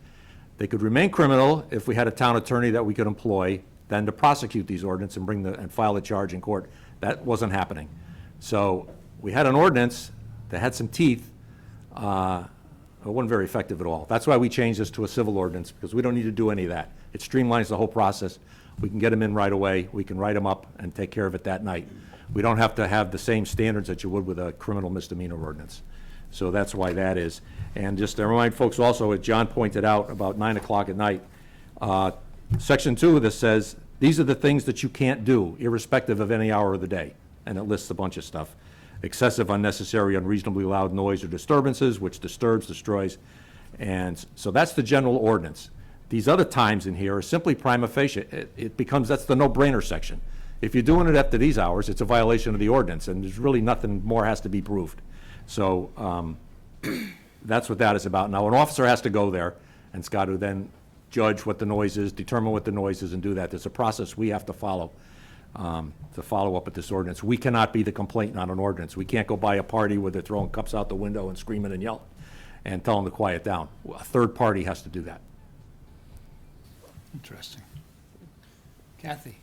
They could remain criminal if we had a town attorney that we could employ then to prosecute these ordinances and file a charge in court. That wasn't happening. So we had an ordinance that had some teeth. It wasn't very effective at all. That's why we changed this to a civil ordinance, because we don't need to do any of that. It streamlines the whole process. We can get them in right away. We can write them up and take care of it that night. We don't have to have the same standards that you would with a criminal misdemeanor ordinance. So that's why that is. And just to remind folks also, as John pointed out, about 9 o'clock at night, Section 2 of this says, these are the things that you can't do, irrespective of any hour of the day. And it lists a bunch of stuff. Excessive, unnecessary, unreasonably loud noise or disturbances, which disturbs, destroys. And so that's the general ordinance. These other times in here are simply prima facie. It becomes, that's the no-brainer section. If you're doing it after these hours, it's a violation of the ordinance, and there's really nothing more has to be proved. So that's what that is about. Now, an officer has to go there, and it's got to then judge what the noise is, determine what the noise is, and do that. There's a process we have to follow up with this ordinance. We cannot be the complainant on an ordinance. We can't go by a party where they're throwing cups out the window and screaming and yelling and tell them to quiet down. A third party has to do that. Interesting. Kathy?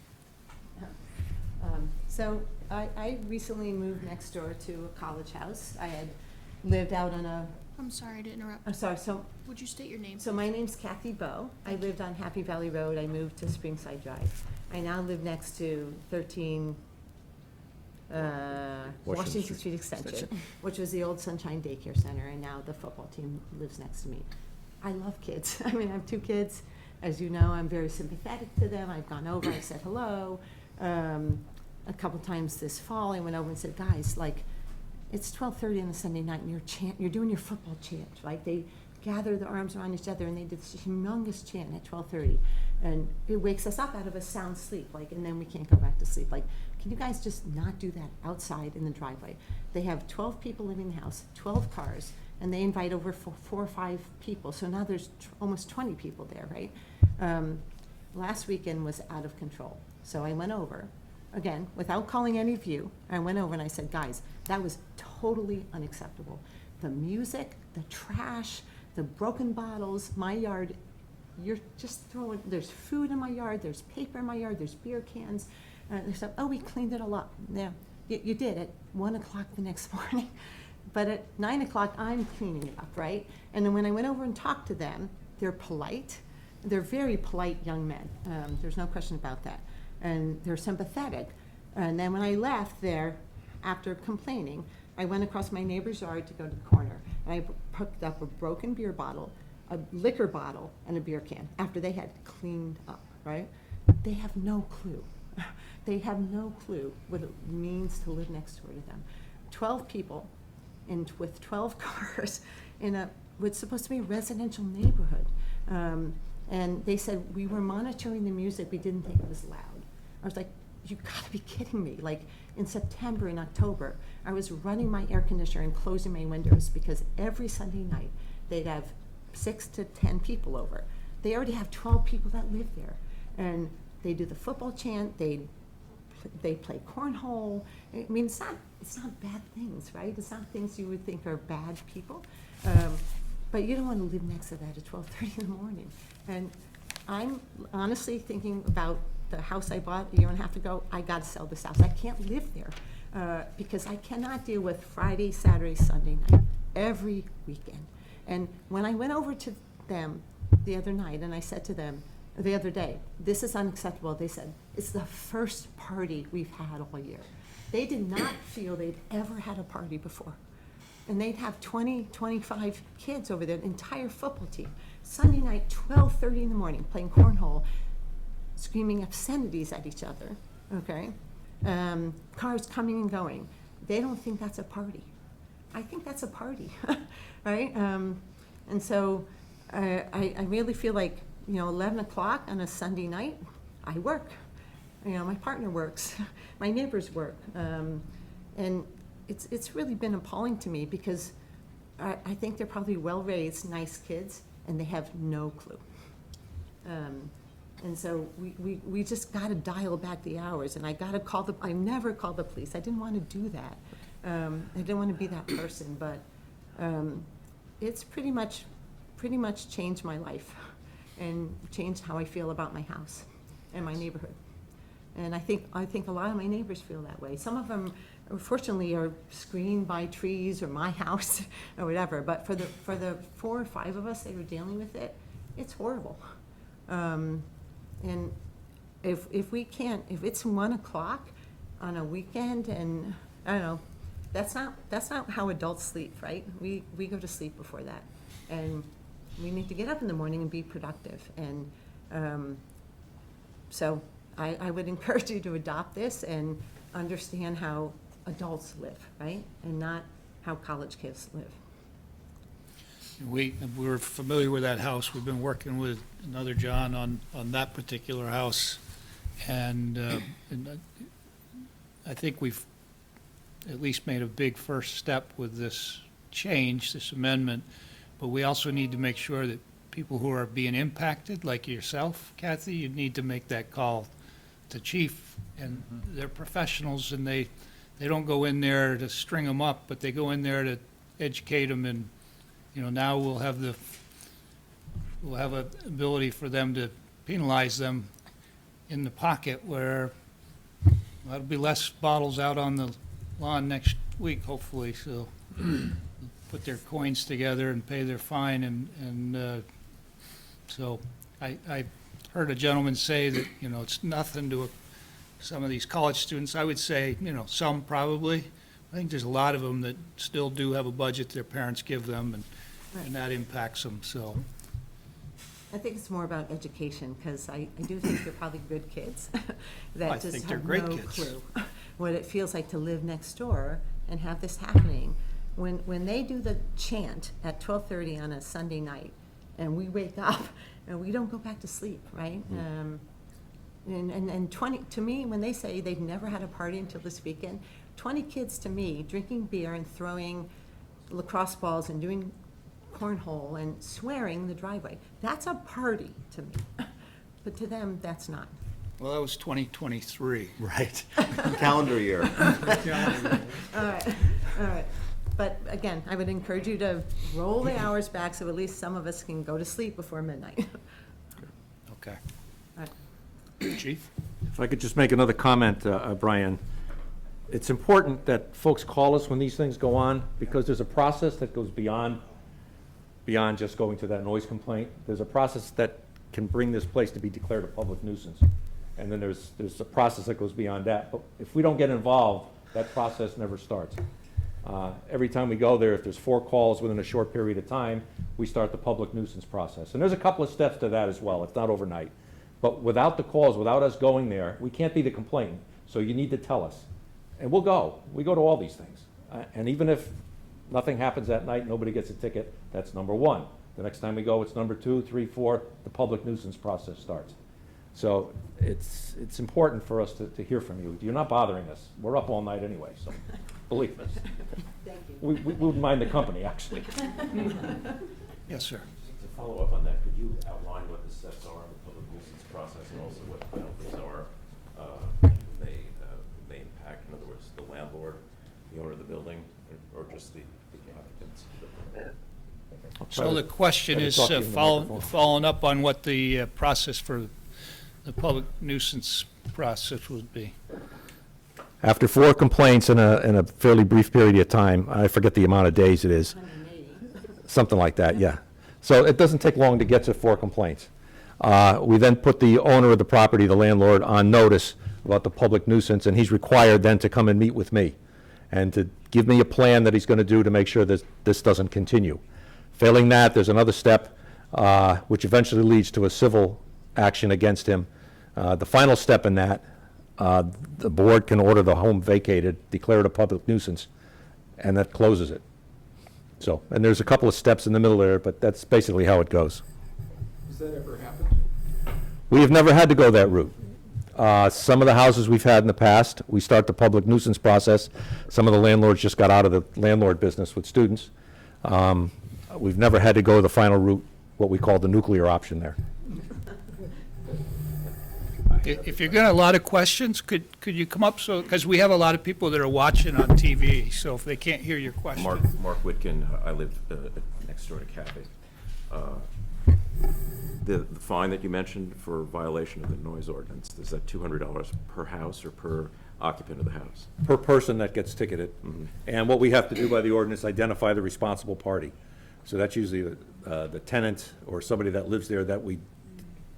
So I recently moved next door to a college house. I had lived out on a, I'm sorry to interrupt. I'm sorry, so, Would you state your name? so my name's Kathy Bowe. I lived on Happy Valley Road. I moved to Springside Drive. I now live next to 13 Washington Street Extension, which was the old Sunshine Daycare Center, and now the football team lives next to me. I love kids. I mean, I have 2 kids. As you know, I'm very sympathetic to them. I've gone over, I've said hello. A couple times this fall, I went over and said, guys, like, it's 12:30 on a Sunday night, and you're doing your football chant, right? They gather their arms around each other, and they did this humongous chant at 12:30, and it wakes us up out of a sound sleep, like, and then we can't go back to sleep. Like, can you guys just not do that outside in the driveway? They have 12 people living in the house, 12 cars, and they invite over 4 or 5 people, so now there's almost 20 people there, right? Last weekend was out of control, so I went over. Again, without calling any of you, I went over and I said, guys, that was totally unacceptable. The music, the trash, the broken bottles, my yard, you're just throwing, there's food in my yard, there's paper in my yard, there's beer cans. They said, oh, we cleaned it all up. Yeah, you did at 1 o'clock the next morning. But at 9 o'clock, I'm cleaning it up, right? And then when I went over and talked to them, they're polite. They're very polite young men. There's no question about that. And they're sympathetic. And then when I left there, after complaining, I went across my neighbor's yard to go to the corner. And I picked up a broken beer bottle, a liquor bottle, and a beer can after they had cleaned up. right? They have no clue. They have no clue what it means to live next door to them. 12 people with 12 cars in what's supposed to be a residential neighborhood. And they said, we were monitoring the music, we didn't think it was loud. I was like, you gotta be kidding me. Like, in September and October, I was running my air conditioner and closing my windows because every Sunday night, they'd have 6 to 10 people over. They already have 12 people that live there. And they do the football chant, they play cornhole. I mean, it's not bad things, right? It's not things you would think are bad people. But you don't want to live next to that at 12:30 in the morning. And I'm honestly thinking about the house I bought a year and a half ago. I got to sell this house. I can't live there because I cannot deal with Friday, Saturday, Sunday night, every weekend. And when I went over to them the other night and I said to them the other day, this is unacceptable, they said, it's the first party we've had all year. They did not feel they'd ever had a party before. And they'd have 20, 25 kids over there, the entire football team. Sunday night, 12:30 in the morning, playing cornhole, screaming obscenities at each other, okay? Cars coming and going. They don't think that's a party. I think that's a party, right? And so I really feel like, 11 o'clock on a Sunday night, I work. My partner works, my neighbors work. And it's really been appalling to me because I think they're probably well-raised, nice kids, and they have no clue. And so we just got to dial back the hours, and I never called the police. I didn't want to do that. I didn't want to be that person, but it's pretty much changed my life and changed how I feel about my house and my neighborhood. And I think a lot of my neighbors feel that way. Some of them, fortunately, are screened by trees or my house or whatever. But for the 4 or 5 of us that are dealing with it, it's horrible. And if it's 1 o'clock on a weekend, and I don't know, that's not how adults sleep, right? We go to sleep before that, and we need to get up in the morning and be productive. And so I would encourage you to adopt this and understand how adults live, right? And not how college kids live. We're familiar with that house. We've been working with another John on that particular house. And I think we've at least made a big first step with this change, this amendment. But we also need to make sure that people who are being impacted, like yourself, Kathy, you need to make that call to chief. And they're professionals, and they don't go in there to string them up, but they go in there to educate them. And now we'll have an ability for them to penalize them in the pocket, where there'll be less bottles out on the lawn next week, hopefully. So put their coins together and pay their fine. And so I heard a gentleman say that, it's nothing to some of these college students. I would say, some probably. I think there's a lot of them that still do have a budget their parents give them, and that impacts them, so. I think it's more about education, because I do think they're probably good kids that I just think they're have great no kids. clue what it feels like to live next door and have this happening. When they do the chant at 12:30 on a Sunday night, and we wake up and we don't go back to sleep, right? And 20, to me, when they say they've never had a party until this weekend, 20 kids to me drinking beer and throwing lacrosse balls and doing cornhole and swearing in the driveway, that's a party to me. But to them, that's not. Well, that was 2023. Right. Calendar year. All right. But again, I would encourage you to roll the hours back so at least some of us can go to sleep before midnight. Okay. All right. Chief? If I could just make another comment, Brian. It's important that folks call us when these things go on, because there's a process that goes beyond just going to that noise complaint. There's a process that can bring this place to be declared a public nuisance. And then there's a process that goes beyond that. But if we don't get involved, that process never starts. Every time we go there, if there's 4 calls within a short period of time, we start the public nuisance process. And there's a couple of steps to that as well. It's not overnight. But without the calls, without us going there, we can't be the complainant. So you need to tell us. And we'll go. We go to all these things. And even if nothing happens that night, nobody gets a ticket, that's number one. The next time we go, it's number 2, 3, 4, the public nuisance process starts. So it's important for us to hear from you. You're not bothering us. We're up all night anyway, so believe us. Thank you. We wouldn't mind the company, actually. Yes, sir. To follow up on that, could you outline what the steps are in the public nuisance process and also what the penalties are? They impact, in other words, the landlord, the owner of the building, or just the occupants? So the question is, Talk to you in the microphone. following up on what the process for the public nuisance process would be. After 4 complaints in a fairly brief period of time, I forget the amount of days it is. 180. Something like that, yeah. So it doesn't take long to get to 4 complaints. We then put the owner of the property, the landlord, on notice about the public nuisance, and he's required then to come and meet with me and to give me a plan that he's going to do to make sure that this doesn't continue. Failing that, there's another step, which eventually leads to a civil action against him. The final step in that, the board can order the home vacated, declare it a public nuisance, and that closes it. So, and there's a couple of steps in the middle there, but that's basically how it goes. Has that ever happened? We have never had to go that route. Some of the houses we've had in the past, we start the public nuisance process. Some of the landlords just got out of the landlord business with students. We've never had to go the final route, what we call the nuclear option there. If you're getting a lot of questions, could you come up, so, because we have a lot of people that are watching on TV, so if they can't hear your question. Mark Whitkin, I live next door to Kathy. The fine that you mentioned for violation of the noise ordinance, is that $200 per house or per occupant of the house? Per person that gets ticketed. And what we have to do by the ordinance, identify the responsible party. So that's usually the tenant or somebody that lives there that we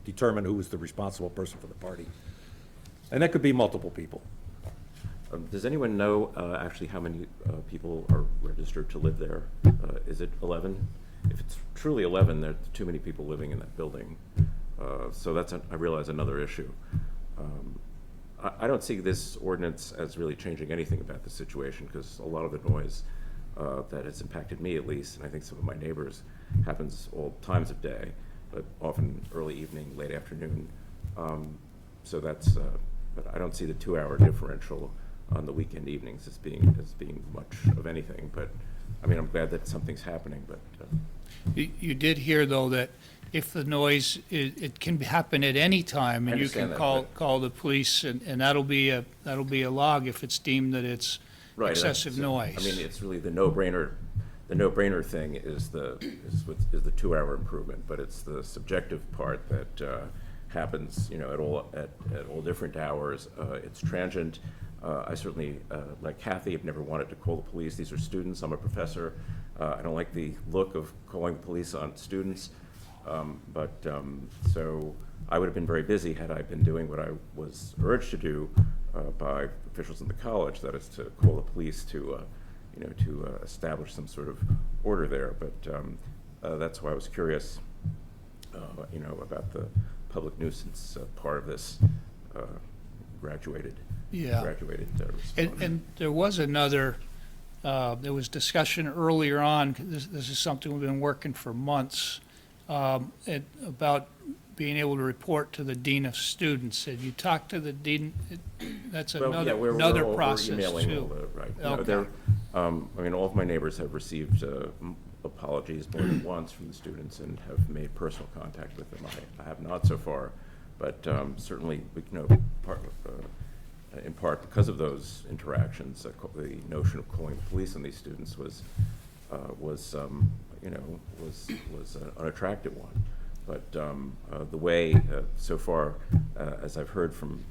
determine who is the responsible person for the party. And that could be multiple people. Does anyone know actually how many people are registered to live there? Is it 11? If it's truly 11, there are too many people living in that building. So that's, I realize, another issue. I don't see this ordinance as really changing anything about the situation, because a lot of the noise that has impacted me, at least, and I think some of my neighbors, happens all times of day, but often early evening, late afternoon. So that's, but I don't see the 2-hour differential on the weekend evenings as being much of anything. But I mean, I'm glad that something's happening. But You did hear, though, that if the noise, it can happen at any time, and you can call the police, and that'll be a log if it's deemed that it's right, excessive noise. I mean, it's really the no-brainer. The no-brainer thing is the 2-hour improvement, but it's the subjective part that happens, you know, at all different hours. It's transient. I certainly, like Kathy, have never wanted to call the police. These are students. I'm a professor. I don't like the look of calling the police on students. So I would have been very busy had I been doing what I was urged to do by officials in the college, that is to call the police to establish some sort of order there. But that's why I was curious, about the public nuisance part of this graduated response. And there was another, there was discussion earlier on, this is something we've been working for months, about being able to report to the dean of students. Had you talked to the dean? That's another process emailing too. Right. Okay. I mean, all of my neighbors have received apologies more than once from the students and have made personal contact with them. I have not so far, but certainly, in part because of those interactions, the notion of calling the police on these students was an unattractive one. But the way so far, as I've heard from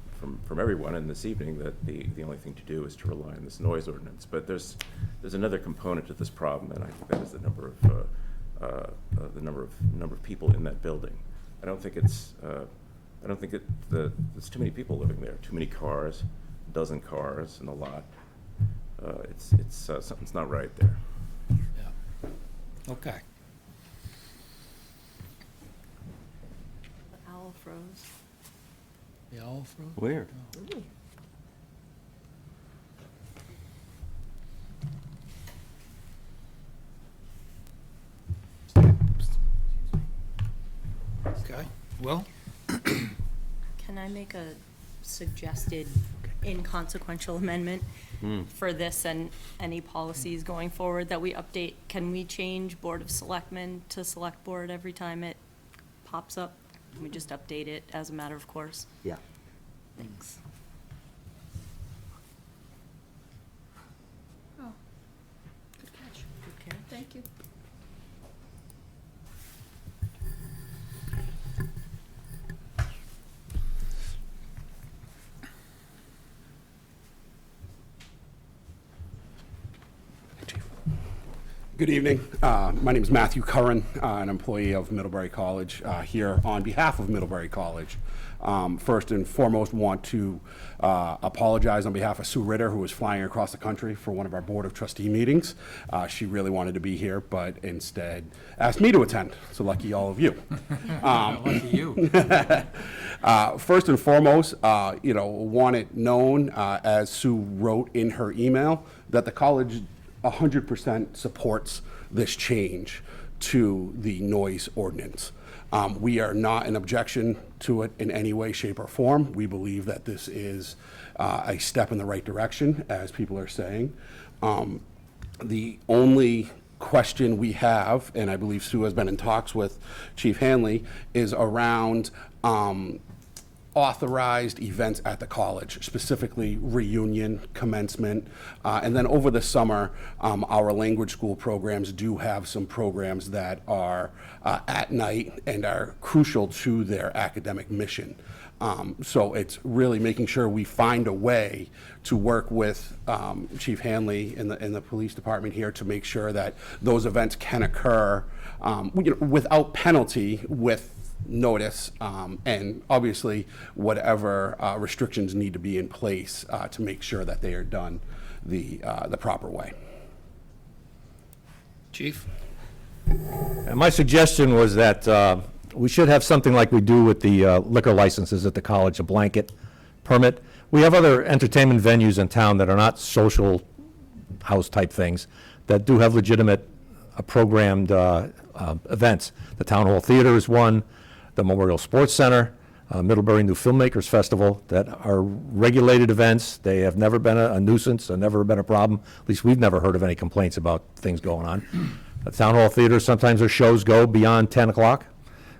everyone in this evening, that the only thing to do is to rely on this noise ordinance. But there's another component to this problem, and I think that is the number of people in that building. I don't think there's too many people living there. Too many cars, a dozen cars in the lot. Something's not right there. Yeah. Okay. The owl froze. They all froze? Weird. Okay, well, Can I make a suggested inconsequential amendment for this and any policies going forward that we update? Can we change Board of Selectmen to Select Board every time it pops up? Can we just update it as a matter of course? Yeah. Thanks. Oh, good catch. Good catch. Thank you. Good evening. My name is Matthew Curran, an employee of Middlebury College, here on behalf of Middlebury College. First and foremost, want to apologize on behalf of Sue Ritter, who was flying across the country for one of our Board of Trustee meetings. She really wanted to be here, but instead asked me to attend, so lucky all of you. Lucky you. First and foremost, want it known, as Sue wrote in her email, that the college 100% supports this change to the noise ordinance. We are not an objection to it in any way, shape, or form. We believe that this is a step in the right direction, as people are saying. The only question we have, and I believe Sue has been in talks with Chief Hanley, is around authorized events at the college, specifically reunion, commencement, and then over the summer, our language school programs do have some programs that are at night and are crucial to their academic mission. So it's really making sure we find a way to work with Chief Hanley in the police department here to make sure that those events can occur without penalty, with notice, and obviously whatever restrictions need to be in place to make sure that they are done the proper way. Chief? And my suggestion was that we should have something like we do with the liquor licenses at the college, a blanket permit. We have other entertainment venues in town that are not social house type things, that do have legitimate programmed events. The Town Hall Theater is one, the Memorial Sports Center, Middlebury New Filmmakers Festival, that are regulated events. They have never been a nuisance, and never been a problem. At least we've never heard of any complaints about things going on. The Town Hall Theater, sometimes their shows go beyond 10 o'clock,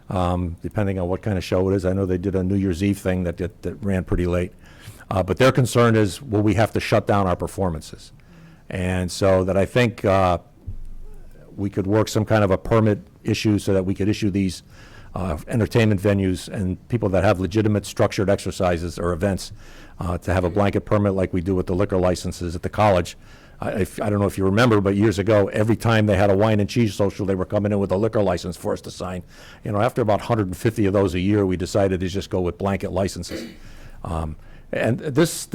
depending on what kind of show it is. I know they did a New Year's Eve thing that ran pretty late. But their concern is, will we have to shut down our performances? And so that I think we could work some kind of a permit issue so that we could issue these entertainment venues and people that have legitimate structured exercises or events to have a blanket permit like we do with the liquor licenses at the college. I don't know if you remember, but years ago, every time they had a wine and cheese social, they were coming in with a liquor license for us to sign. After about 150 of those a year, we decided to just go with blanket licenses. And this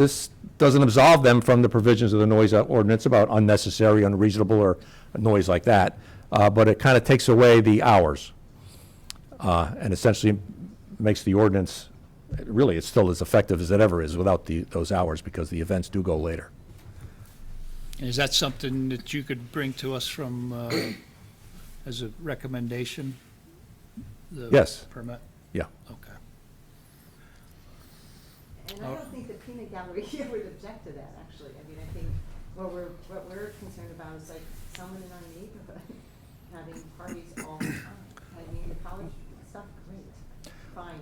doesn't absolve them from the provisions of the noise ordinance about unnecessary, unreasonable, or noise like that, but it kind of takes away the hours. And essentially makes the ordinance, really, it's still as effective as it ever is without those hours, because the events do go later. Is that something that you could bring to us from, as a recommendation? The Yes. permit? Yeah. Okay. And I don't think the peanut gallery here would object to that, actually. I mean, I think what we're concerned about is like someone in our neighborhood having parties all the time. I mean, the college stuff, great, fine,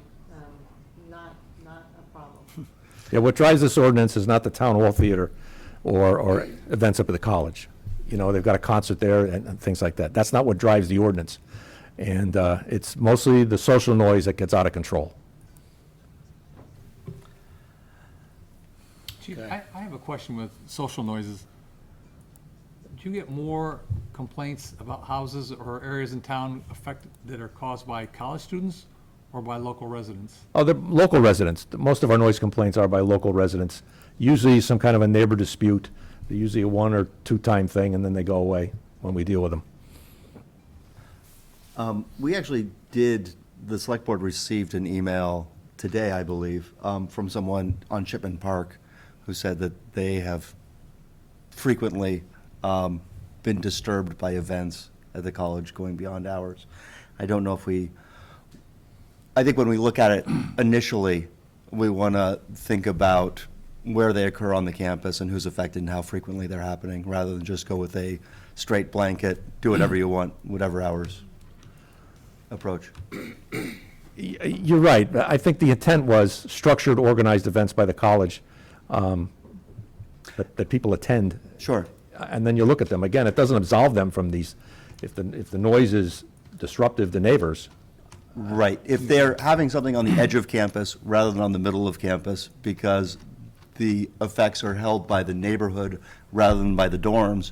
not a problem. Yeah, what drives this ordinance is not the Town Hall Theater or events up at the college. They've got a concert there and things like that. That's not what drives the ordinance. And it's mostly the social noise that gets out of control. Chief, I have a question with social noises. Do you get more complaints about houses or areas in town affected that are caused by college students or by local residents? Oh, the local residents. Most of our noise complaints are by local residents. Usually some kind of a neighbor dispute. They're usually a 1 or 2 time thing, and then they go away when we deal with them. We actually the select board received an email today, I believe, from someone on Shipman Park who said that they have frequently been disturbed by events at the college going beyond hours. I don't know if I think when we look at it initially, we want to think about where they occur on the campus and who's affected and how frequently they're happening, rather than just go with a straight blanket, do whatever you want, whatever hours approach. You're right. I think the intent was structured, organized events by the college that people attend. Sure. And then you look at them. Again, it doesn't absolve them from these, if the noise is disruptive to neighbors. Right. If they're having something on the edge of campus rather than on the middle of campus because the effects are held by the neighborhood rather than by the dorms,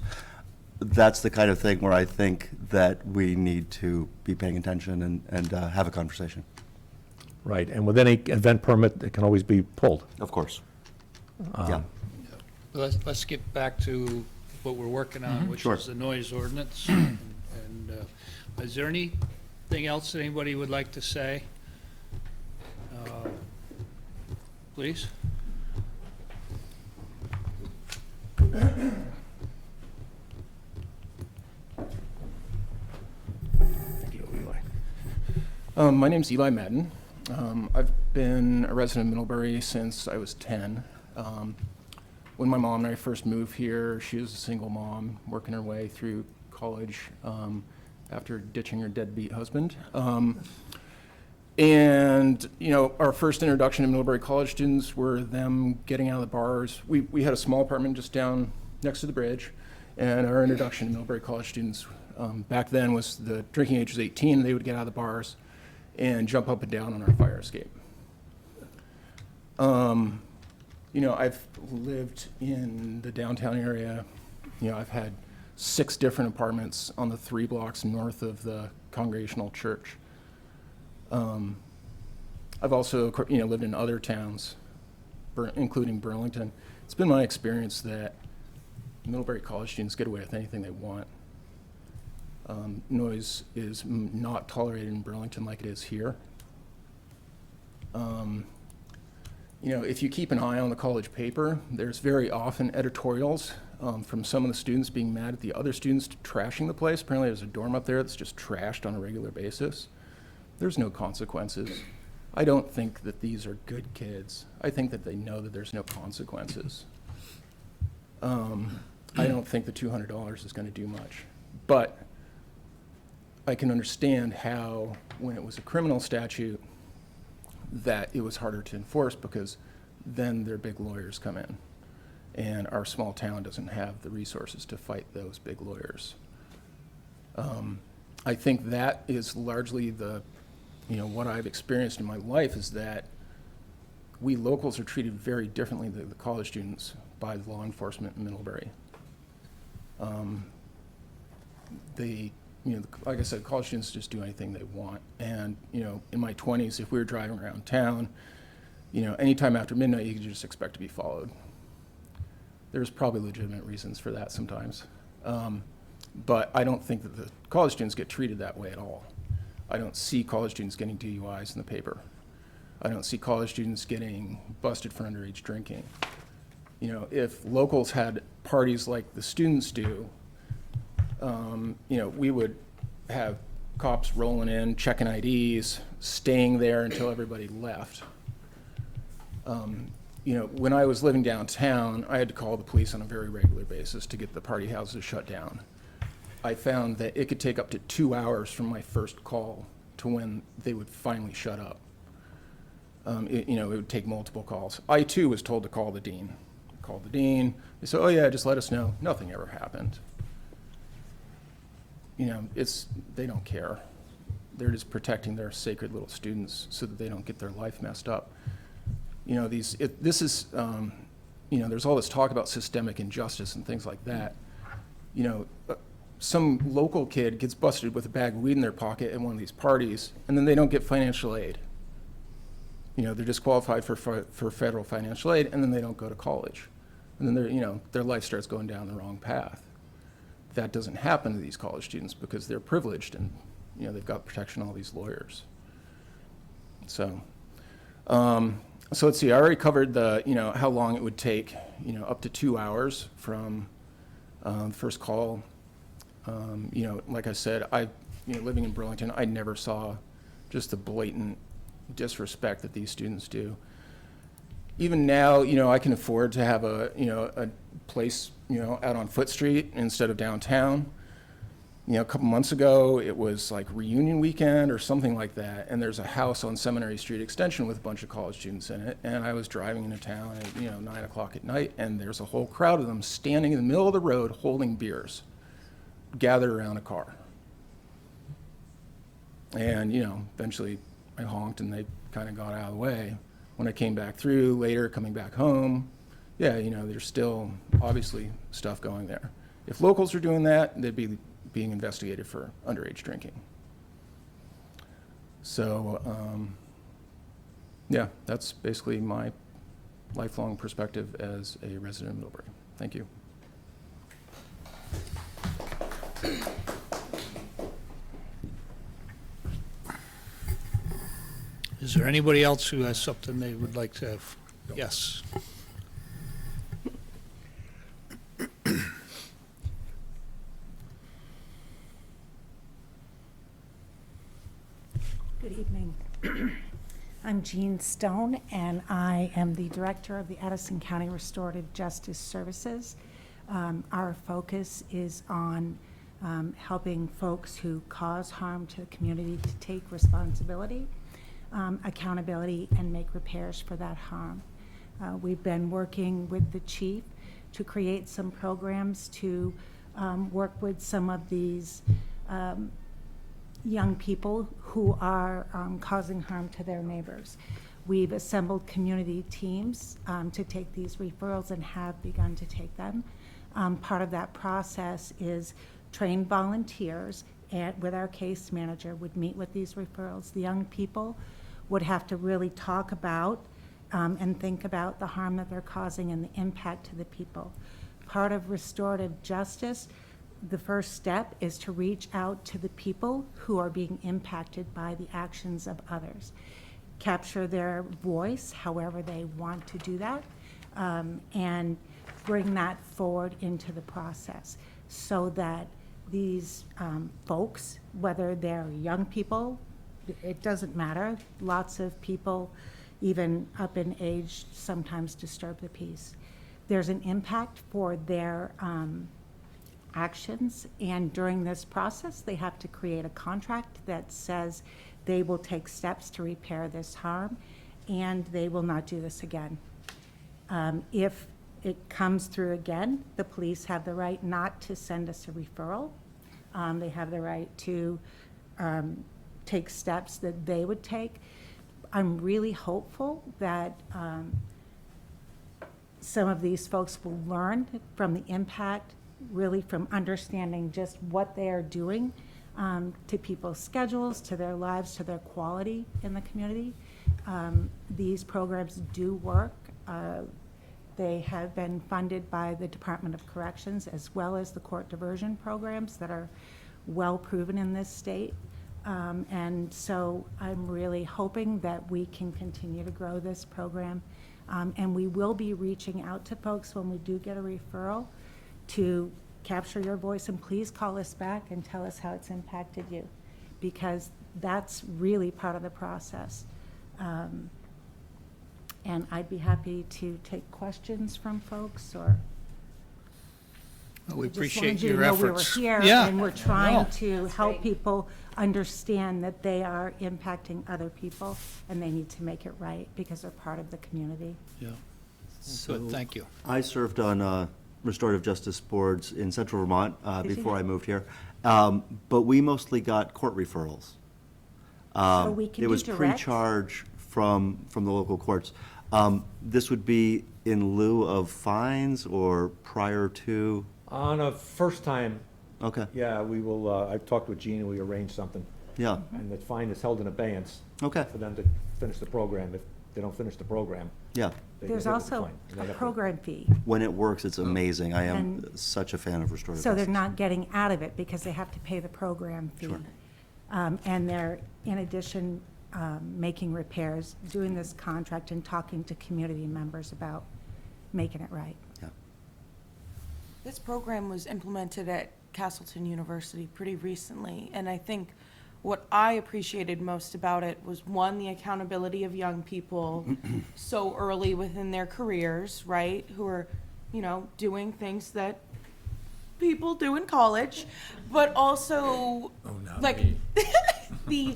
that's the kind of thing where I think that we need to be paying attention and have a conversation. Right. And with any event permit, it can always be pulled. Of course. Yeah. Let's get back to what we're working on, which Sure. is the noise ordinance. And is there anything else that anybody would like to say? Please? My name's Eli Madden. I've been a resident of Middlebury since I was 10. When my mom and I first moved here, she was a single mom working her way through college after ditching her deadbeat husband. And, you know, our first introduction to Middlebury College students were them getting out of the bars. We had a small apartment just down next to the bridge, and our introduction to Middlebury College students back then was the drinking age was 18. They would get out of the bars and jump up and down on our fire escape. You know, I've lived in the downtown area. You know, I've had 6 different apartments on the 3 blocks north of the Congregational Church. I've also, you know, lived in other towns, including Burlington. It's been my experience that Middlebury College students get away with anything they want. Noise is not tolerated in Burlington like it is here. You know, if you keep an eye on the college paper, there's very often editorials from some of the students being mad at the other students trashing the place. Apparently there's a dorm up there that's just trashed on a regular basis. There's no consequences. I don't think that these are good kids. I think that they know that there's no consequences. I don't think the $200 is going to do much. But I can understand how, when it was a criminal statute, that it was harder to enforce because then their big lawyers come in. And our small town doesn't have the resources to fight those big lawyers. I think that is largely what I've experienced in my life is that we locals are treated very differently than the college students by law enforcement in Middlebury. Like I said, college students just do anything they want. And, you know, in my 20s, if we were driving around town, you know, anytime after midnight, you could just expect to be followed. There's probably legitimate reasons for that sometimes. But I don't think that the college students get treated that way at all. I don't see college students getting DUIs in the paper. I don't see college students getting busted for underage drinking. You know, if locals had parties like the students do, you know, we would have cops rolling in, checking IDs, staying there until everybody left. You know, when I was living downtown, I had to call the police on a very regular basis to get the party houses shut down. I found that it could take up to 2 hours from my first call to when they would finally shut up. You know, it would take multiple calls. I, too, was told to call the dean. I called the dean. They said, oh, yeah, just let us know. Nothing ever happened. You know, they don't care. They're just protecting their sacred little students so that they don't get their life messed up. You know, you know, there's all this talk about systemic injustice and things like that. You know, some local kid gets busted with a bag of weed in their pocket at one of these parties, and then they don't get financial aid. You know, they're disqualified for federal financial aid, and then they don't go to college. And then you know, their life starts going down the wrong path. That doesn't happen to these college students because they're privileged and, you know, they've got protection of all these lawyers. So, So let's see, I already covered the, how long it would take, up to 2 hours from first call. Like I said, living in Burlington, I never saw just the blatant disrespect that these students do. Even now, I can afford to have a place, out on Foot Street instead of downtown. A couple months ago, it was like reunion weekend or something like that, and there's a house on Seminary Street Extension with a bunch of college students in it, and I was driving into town at, 9 o'clock at night, and there's a whole crowd of them standing in the middle of the road holding beers, gathered around a car. And, eventually I honked and they kind of got out of the way. When I came back through later, coming back home, yeah, there's still obviously stuff going there. If locals are doing that, they'd be being investigated for underage drinking. So, yeah, that's basically my lifelong perspective as a resident of Middlebury. Thank you. Is there anybody else who has something they would like to have? Yes. Good evening. I'm Jean Stone, and I am the Director of the Addison County Restorative Justice Services. Our focus is on helping folks who cause harm to the community to take responsibility, accountability, and make repairs for that harm. We've been working with the chief to create some programs to work with some of these young people who are causing harm to their neighbors. We've assembled community teams to take these referrals and have begun to take them. Part of that process is trained volunteers with our case manager would meet with these referrals. The young people would have to really talk about and think about the harm that they're causing and the impact to the people. Part of restorative justice, the first step is to reach out to the people who are being impacted by the actions of others. Capture their voice, however they want to do that, and bring that forward into the process so that these folks, whether they're young people, it doesn't matter. Lots of people, even up in age, sometimes disturb the peace. There's an impact for their actions, and during this process they have to create a contract that says they will take steps to repair this harm and they will not do this again. If it comes through again, the police have the right not to send us a referral. They have the right to take steps that they would take. I'm really hopeful that some of these folks will learn from the impact, really from understanding just what they are doing to people's schedules, to their lives, to their quality in the community. These programs do work. They have been funded by the Department of Corrections as well as the court diversion programs that are well proven in this state. And so I'm really hoping that we can continue to grow this program. And we will be reaching out to folks when we do get a referral to capture your voice, and please call us back and tell us how it's impacted you, because that's really part of the process. And I'd be happy to take questions from folks, or well, we I just appreciate wanted you your to know efforts. We were here, Yeah. and we're trying No. to help people understand that they are impacting other people, and they need to make it right because they're part of the community. Yeah. So Good, thank you. I served on restorative justice boards in central Vermont Did you? before I moved here. But we mostly got court referrals. So we can It do was direct? pre-charge from the local courts. This would be in lieu of fines or prior to? On a first time, Okay, yeah, we will, I've talked with Gene and we arranged something. yeah, And the fine is held in abeyance okay, for them to finish the program. If they don't finish the program, yeah. they There's get hit with the also fine. And they a have to- program fee, When it works, it's amazing. I am And such a fan of restorative so they're justice. not getting out of it because they have to pay the program fee. Sure. And they're, in addition, making repairs, doing this contract and talking to community members about making it right. This program was implemented at Castleton University pretty recently, and I think what I appreciated most about it was, one, the accountability of young people so early within their careers, right, who are, you know, doing things that people do in college, but also like the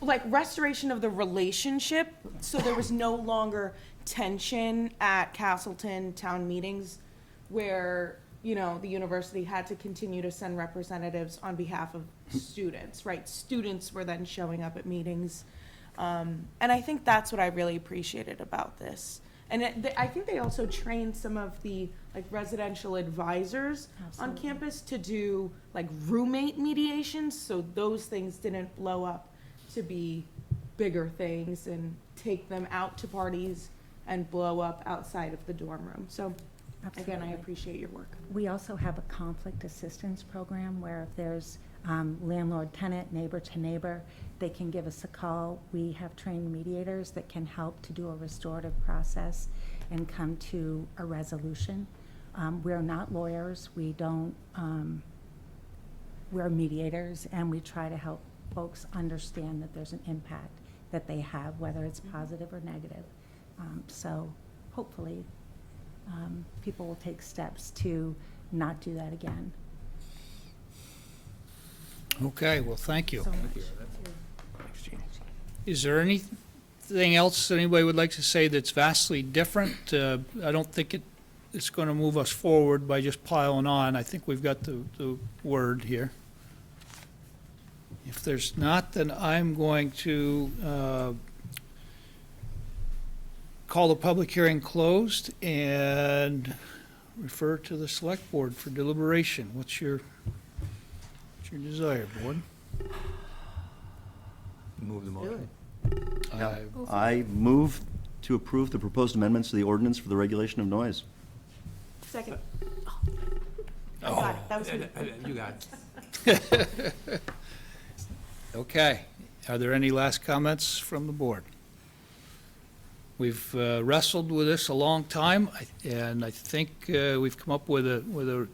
like restoration of the relationship, so there was no longer tension at Castleton town meetings where, you know, the university had to continue to send representatives on behalf of students, right? Students were then showing up at meetings. And I think that's what I really appreciated about this. And I think they also trained some of the like residential advisors on campus to do like roommate mediations, so those things didn't blow up to be bigger things and take them out to parties and blow up outside of the dorm room. So again, I appreciate your work. We also have a conflict assistance program where if there's landlord-tenant, neighbor-to-neighbor, they can give us a call. We have trained mediators that can help to do a restorative process and come to a resolution. We're not lawyers. We don't, we're mediators, and we try to help folks understand that there's an impact that they have, whether it's positive or negative. So hopefully, people will take steps to not do that again. Okay, well, thank you. So much. Is there anything else anybody would like to say that's vastly different? I don't think it's going to move us forward by just piling on. I think we've got the word here. If there's not, then I'm going to call the public hearing closed and refer to the select board for deliberation. What's your desire, board? Move the motion. I move to approve the proposed amendments to the ordinance for the regulation of noise. Second. I got it. That was me. You got it. Okay. Are there any last comments from the board? We've wrestled with this a long time, and I think we've come up with a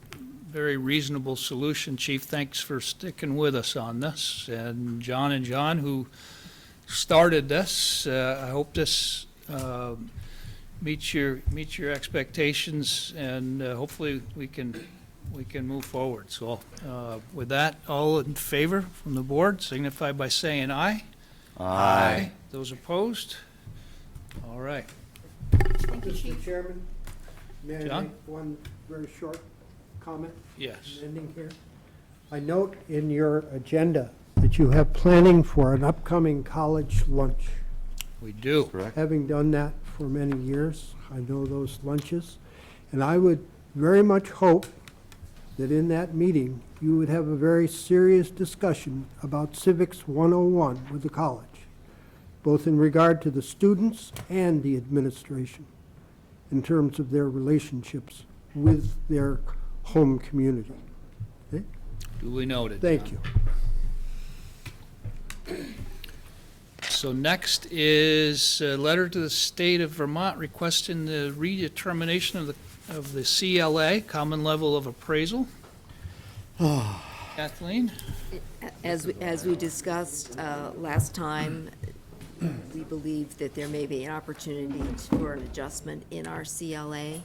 very reasonable solution. Chief, thanks for sticking with us on this. And John, who started this, I hope this meets your expectations, and hopefully we can move forward. So with that, all in favor from the board signify by saying aye. Aye. Those opposed? All right. Thank you, Mr. Chief. Chairman, may I John? make one very short comment? Yes. Ending here. I note in your agenda that you have planning for an upcoming college lunch. We do. Correct. Having done that for many years, I know those lunches, and I would very much hope that in that meeting, you would have a very serious discussion about Civics 101 with the college, both in regard to the students and the administration, in terms of their relationships with their home community. Okay? Duly noted. Thank you. So next is a letter to the state of Vermont requesting the redetermination of the CLA, common level of appraisal. Kathleen? As we discussed last time, we believe that there may be an opportunity for an adjustment in our CLA,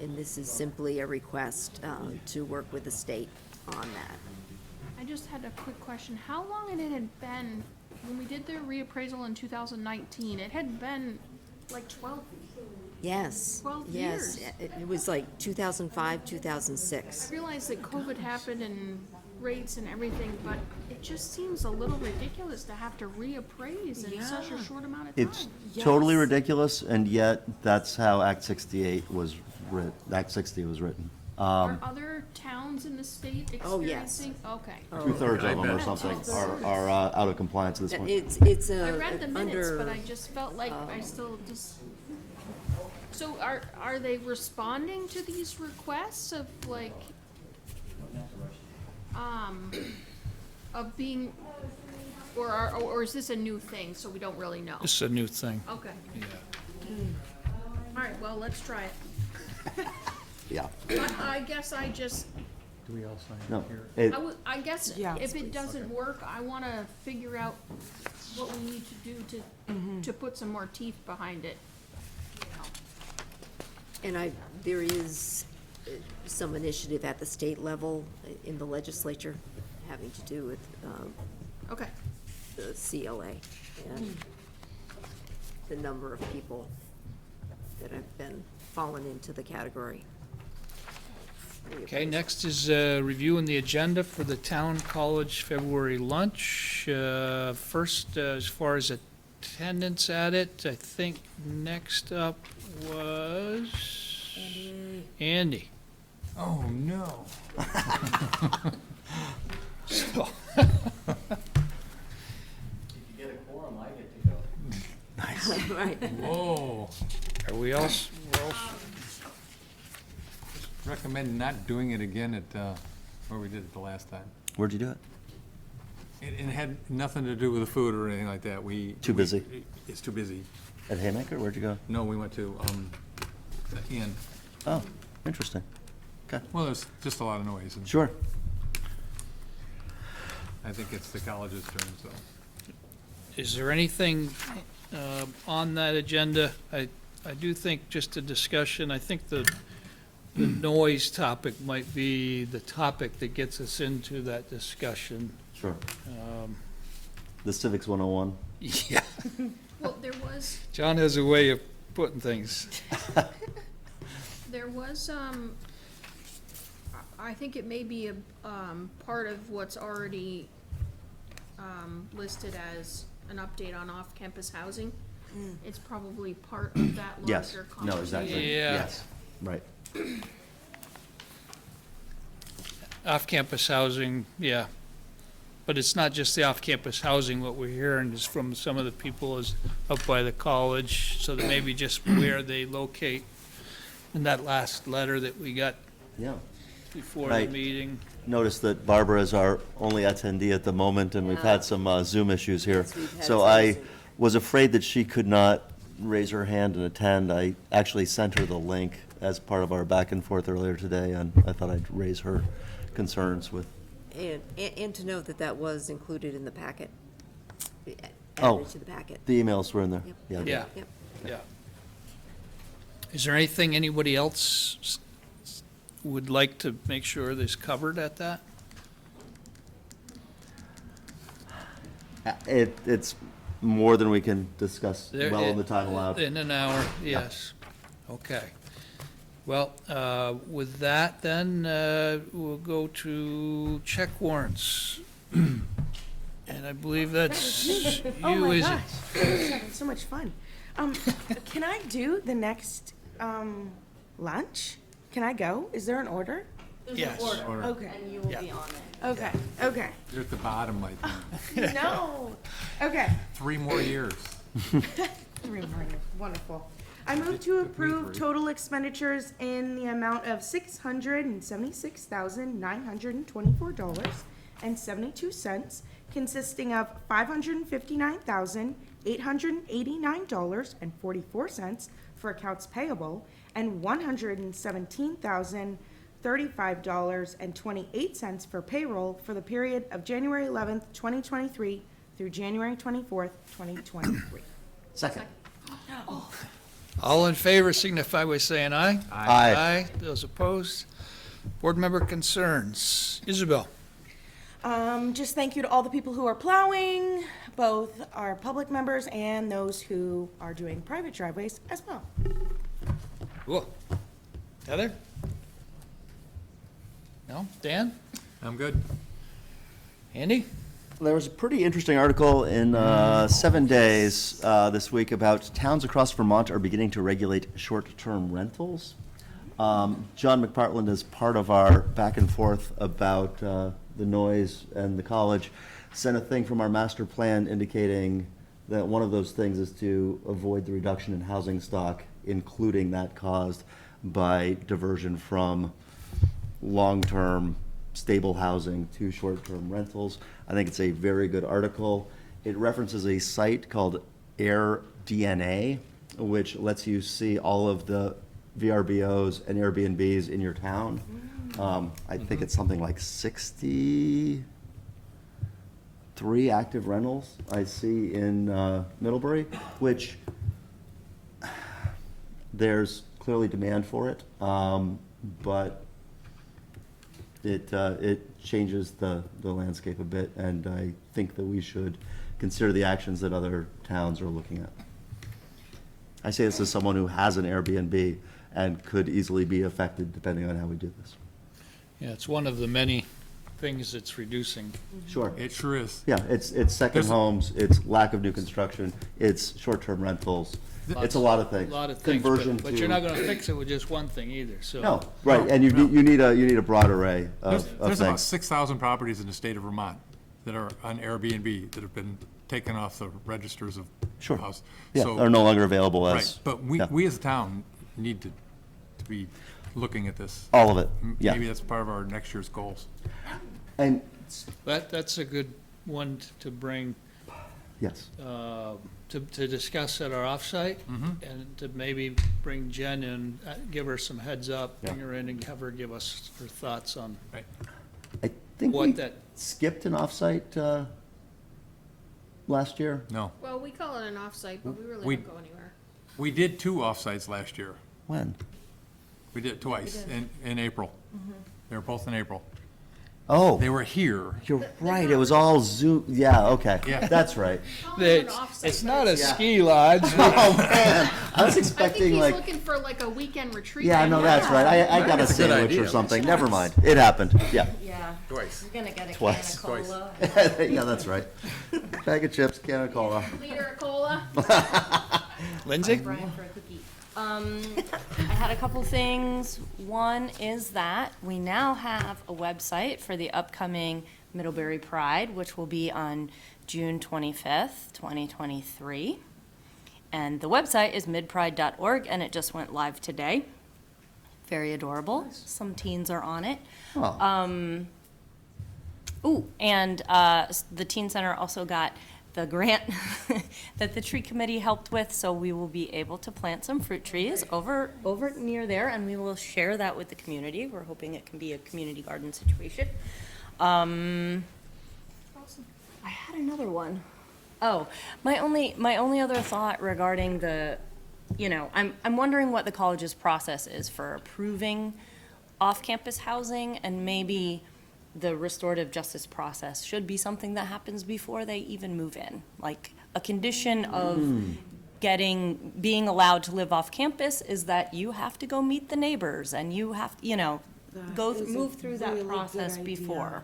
and this is simply a request to work with the state on that. I just had a quick question. How long it had been, when we did the reappraisal in 2019, it had been like 12 Yes. 12 Yes, years. it was like 2005, 2006. I realize that COVID happened and rates and everything, but it just seems a little ridiculous to have to reappraise in such a short amount of time. It's totally ridiculous, and yet that's how Act 68 was written. Act 60 was written. Are other towns in the state Oh, yes. experiencing? Okay. Two-thirds of them or something are out of compliance at this point. It's I read the minutes, under, but I just felt like I still just. So are they responding to these requests of like, of being Or is this a new thing, so we don't really know? This is a new thing. Okay. Yeah. All right, well, let's try it. Yeah. I guess I just, Do we all sign No, here? it, I guess Yeah. if it doesn't work, I wanna figure out what we need to do to put some more teeth behind it. And there is some initiative at the state level in the legislature having to do with, Okay. the CLA and the number of people that have been fallen into the category. Okay, next is reviewing the agenda for the town college February lunch. First, as far as attendance at it, I think next up was Andy. Oh, no. So, Right. Whoa. are we all, we're all Recommend not doing it again at, where we did it the last time. where'd you do it? It had nothing to do with the food or anything like that. Too busy? It's too busy. At Haymaker, where'd you go? No, we went to, the inn. Oh, interesting. Okay, Well, there's just a lot of noise, and sure. I think it's the college's turn, so. Is there anything on that agenda? I do think just a discussion, I think the noise topic might be the topic that gets us into that discussion. Sure. The Civics 101. Yeah, Well, there was, John has a way of putting things. there was, I think it may be a, part of what's already, listed as an update on off-campus housing. It's probably part of that Yes, larger no, conversation. exactly. Yeah. Yes, right. Off-campus housing, yeah. But it's not just the off-campus housing. What we're hearing is from some of the people is up by the college, so that maybe just where they locate in that last letter that we got Yeah. before the Right. meeting. Notice that Barbara is our only attendee at the moment, and we've had some Zoom issues here. Yes, we've had So some I Zoom. was afraid that she could not raise her hand and attend. I actually sent her the link as part of our back and forth earlier today, and I thought I'd raise her concerns with, And to note that that was included in the packet, Oh. added to the packet. the emails were in there. Yep. Yeah. Yeah. Yep. Yeah. Is there anything anybody else would like to make sure is covered at that? It's more than we can discuss There- well in the time allowed. In an hour, yes. Okay. Well, with that, then, we'll go to check warrants. And I believe that's Oh you, my is gosh, it? this is having so much fun. Can I do the next lunch? Can I go? Is there an order? Yes. Order. Okay. And you will Yeah. be on it. Okay. Okay. You're at the bottom, I think. No. Okay. 3 more years. 3 more. Wonderful. I move to approve total expenditures in the amount of $676,924.72, consisting of $559,889.44 for accounts payable and $117,035.28 for payroll for the period of January 11th, 2023 through January 24th, 2023. Second. All in favor signify by saying aye. Aye. Aye. Those opposed? Board member concerns. Isabel? Just thank you to all the people who are plowing, both our public members and those who are doing private driveways as well. Cool. Heather? No? Dan? I'm good. Andy? There was a pretty interesting article in 7 Days this week about towns across Vermont are beginning to regulate short-term rentals. John McPartland, is part of our back and forth about the noise and the college, sent a thing from our master plan indicating that one of those things is to avoid the reduction in housing stock, including that caused by diversion from long-term stable housing to short-term rentals. I think it's a very good article. It references a site called AirDNA, which lets you see all of the VRBOs and Airbnbs in your town. I think it's something like 63 active rentals I see in Middlebury, which there's clearly demand for it, but it changes the landscape a bit, and I think that we should consider the actions that other towns are looking at. I say this as someone who has an Airbnb and could easily be affected depending on how we do this. Yeah, it's one of the many things that's reducing. Sure. It sure is. Yeah, it's second homes, it's lack of new construction, it's short-term rentals, it's a lot of things. A lot of things, Conversion but you're not gonna fix it with just one thing either, so. No, right, and you need a broad array of There's about things. 6,000 properties in the state of Vermont that are on Airbnb that have been taken off the registers of Sure. house. Yeah, So- are no longer available as. Right, but we, yeah. we as a town need to be looking at this. All of it, yeah. Maybe that's part of our next year's goals. And, That's a good one to bring, yes, to discuss at our offsite, and to maybe bring Jen in, give her some heads up, bring her in and have her give us her thoughts on I think what we that, skipped an offsite last year. No. Well, we call it an offsite, but we really We- don't go anywhere. We did 2 offsites last year. When? We did it twice, in April. They were both in April. Oh. They were here. You're right, it was all Zoom, yeah, okay, Yeah. that's right. it's not a ski lodge. Oh, man, I was I expecting think he's like, looking for like a weekend retreat. yeah, no, that's right, I got a That's a good sandwich or idea. something, never mind, it happened, yeah. Yeah. Twice. You're gonna get a Twice. can of cola. Yeah, that's right. Bag of chips, can of cola. Liter of cola. Lindsay? Brian for a cookie. I had a couple things. One is that we now have a website for the upcoming Middlebury Pride, which will be on June 25th, 2023. And the website is midpride.org, and it just went live today. Very adorable. Some teens are on it. Oh. Ooh, and the Teen Center also got the grant that the tree committee helped with, so we will be able to plant some fruit trees over near there, and we will share that with the community. We're hoping it can be a community garden situation. I had another one. Oh, my only other thought regarding the, I'm wondering what the college's process is for approving off-campus housing, and maybe the restorative justice process should be something that happens before they even move in. Like, a condition of being allowed to live off campus is that you have to go meet the neighbors, and you have, move through that really good process idea. before.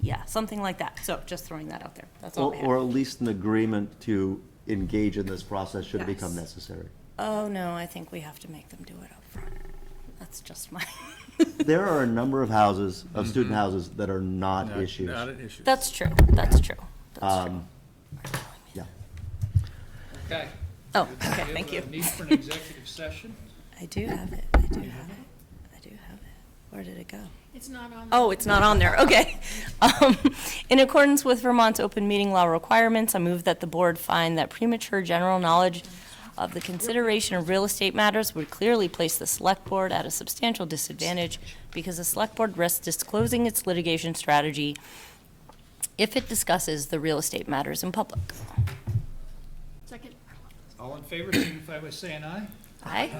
Yeah, something like that. So just throwing that out there. That's all I have. Or at least an agreement to engage in this process should it Yes. become necessary. Oh, no, I think we have to make them do it up front. That's just my, There are a number of houses, of student houses, that are not issues. Not an issue. that's true, that's true. Yeah. Okay. Oh, Do okay, have thank a you. Need for an executive session? I do have it. Where did it go? It's not on. Oh, it's not on there, okay. In accordance with Vermont's open meeting law requirements, I move that the board find that premature general knowledge of the consideration of real estate matters would clearly place the select board at a substantial disadvantage because the select board risks disclosing its litigation strategy if it discusses the real estate matters in public. Second. All in favor, signify by saying aye. Aye.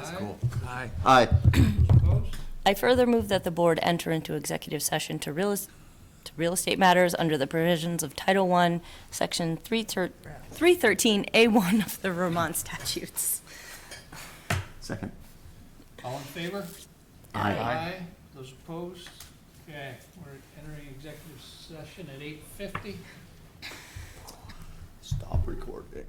Aye. Aye. Opposed? I further move that the board enter into executive session to real estate matters under the provisions of Title I, Section 313A1 of the Vermont statutes. Second. All in favor? Aye. Those opposed? Okay, we're entering executive session at 8:50. Stop recording.